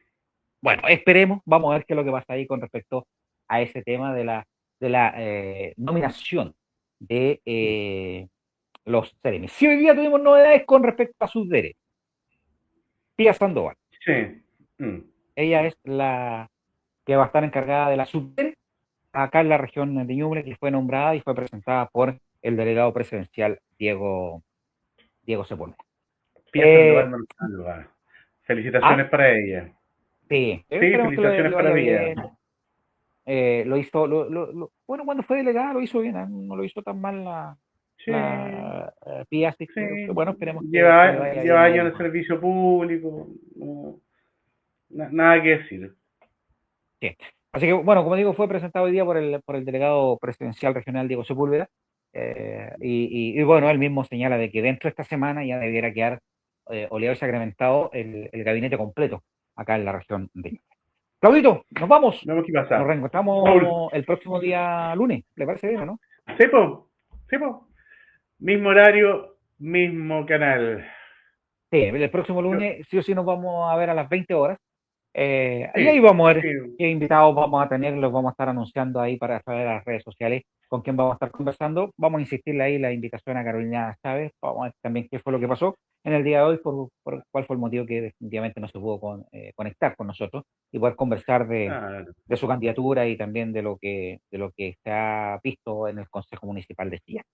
Bueno, esperemos, vamos a ver qué es lo que pasa ahí con respecto a ese tema de la nominación de los seremis. Si hoy día tuvimos novedades con respecto a sus derechos. Pía Sandoval. Sí. Mm. Ella es la que va a estar encargada de la subdere acá en la región de Ñuble, que fue nombrada y fue presentada por el delegado presidencial Diego Sepúlveda. Pía Sandoval Montalva. Ah, Felicitaciones para ella. sí, Sí, esperemos que felicitaciones le para vaya Pía. bien. Lo hizo, bueno, cuando fue delegada lo hizo bien, no lo hizo tan mal Sí, Pía, así que bueno, sí. esperemos que le Lleva, vaya bien lleva a años ella. en el servicio público. No, nada que decir. Sí. Así que, bueno, como digo, fue presentado hoy día por el delegado presidencial regional Diego Sepúlveda, y bueno, él mismo señala de que dentro de esta semana ya debiera quedar oleado y sacramentado el gabinete completo acá en la región de Ñuble. Claudito, nos vamos. Veamos qué Nos pasa. Raúl, reencontramos el próximo día lunes. ¿Le parece bien o no? ¿sepo? ¿Sepo? Mismo horario, mismo canal. Sí, el próximo No, lunes sí o sí nos vamos a ver a las 20 horas. Y ahí sí, vamos a ver sí. qué invitados vamos a tener, los vamos a estar anunciando ahí para saber las redes sociales con quién vamos a estar conversando. Vamos a insistirle ahí la invitación a Carolina Chávez. Vamos a ver también qué fue lo que pasó en el día de hoy, por cuál fue el motivo que definitivamente no se pudo conectar con nosotros y poder conversar Claro. de su candidatura y también de lo que se ha visto en el Consejo Municipal de Chillán.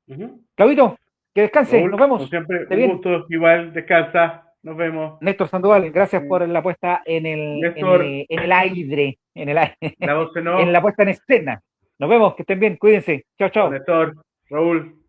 Ujú. Claudito, que descanse, nos Raúl, como vemos. siempre, Esté un bien. gusto. Igual, descansa. Nos vemos. Néstor Sandoval, gracias por la puesta en el, en Néstor, el, en el aire, la voz en en la off. puesta en escena. Nos vemos, que estén bien, cuídense. Chao, chao. Néstor, Raúl.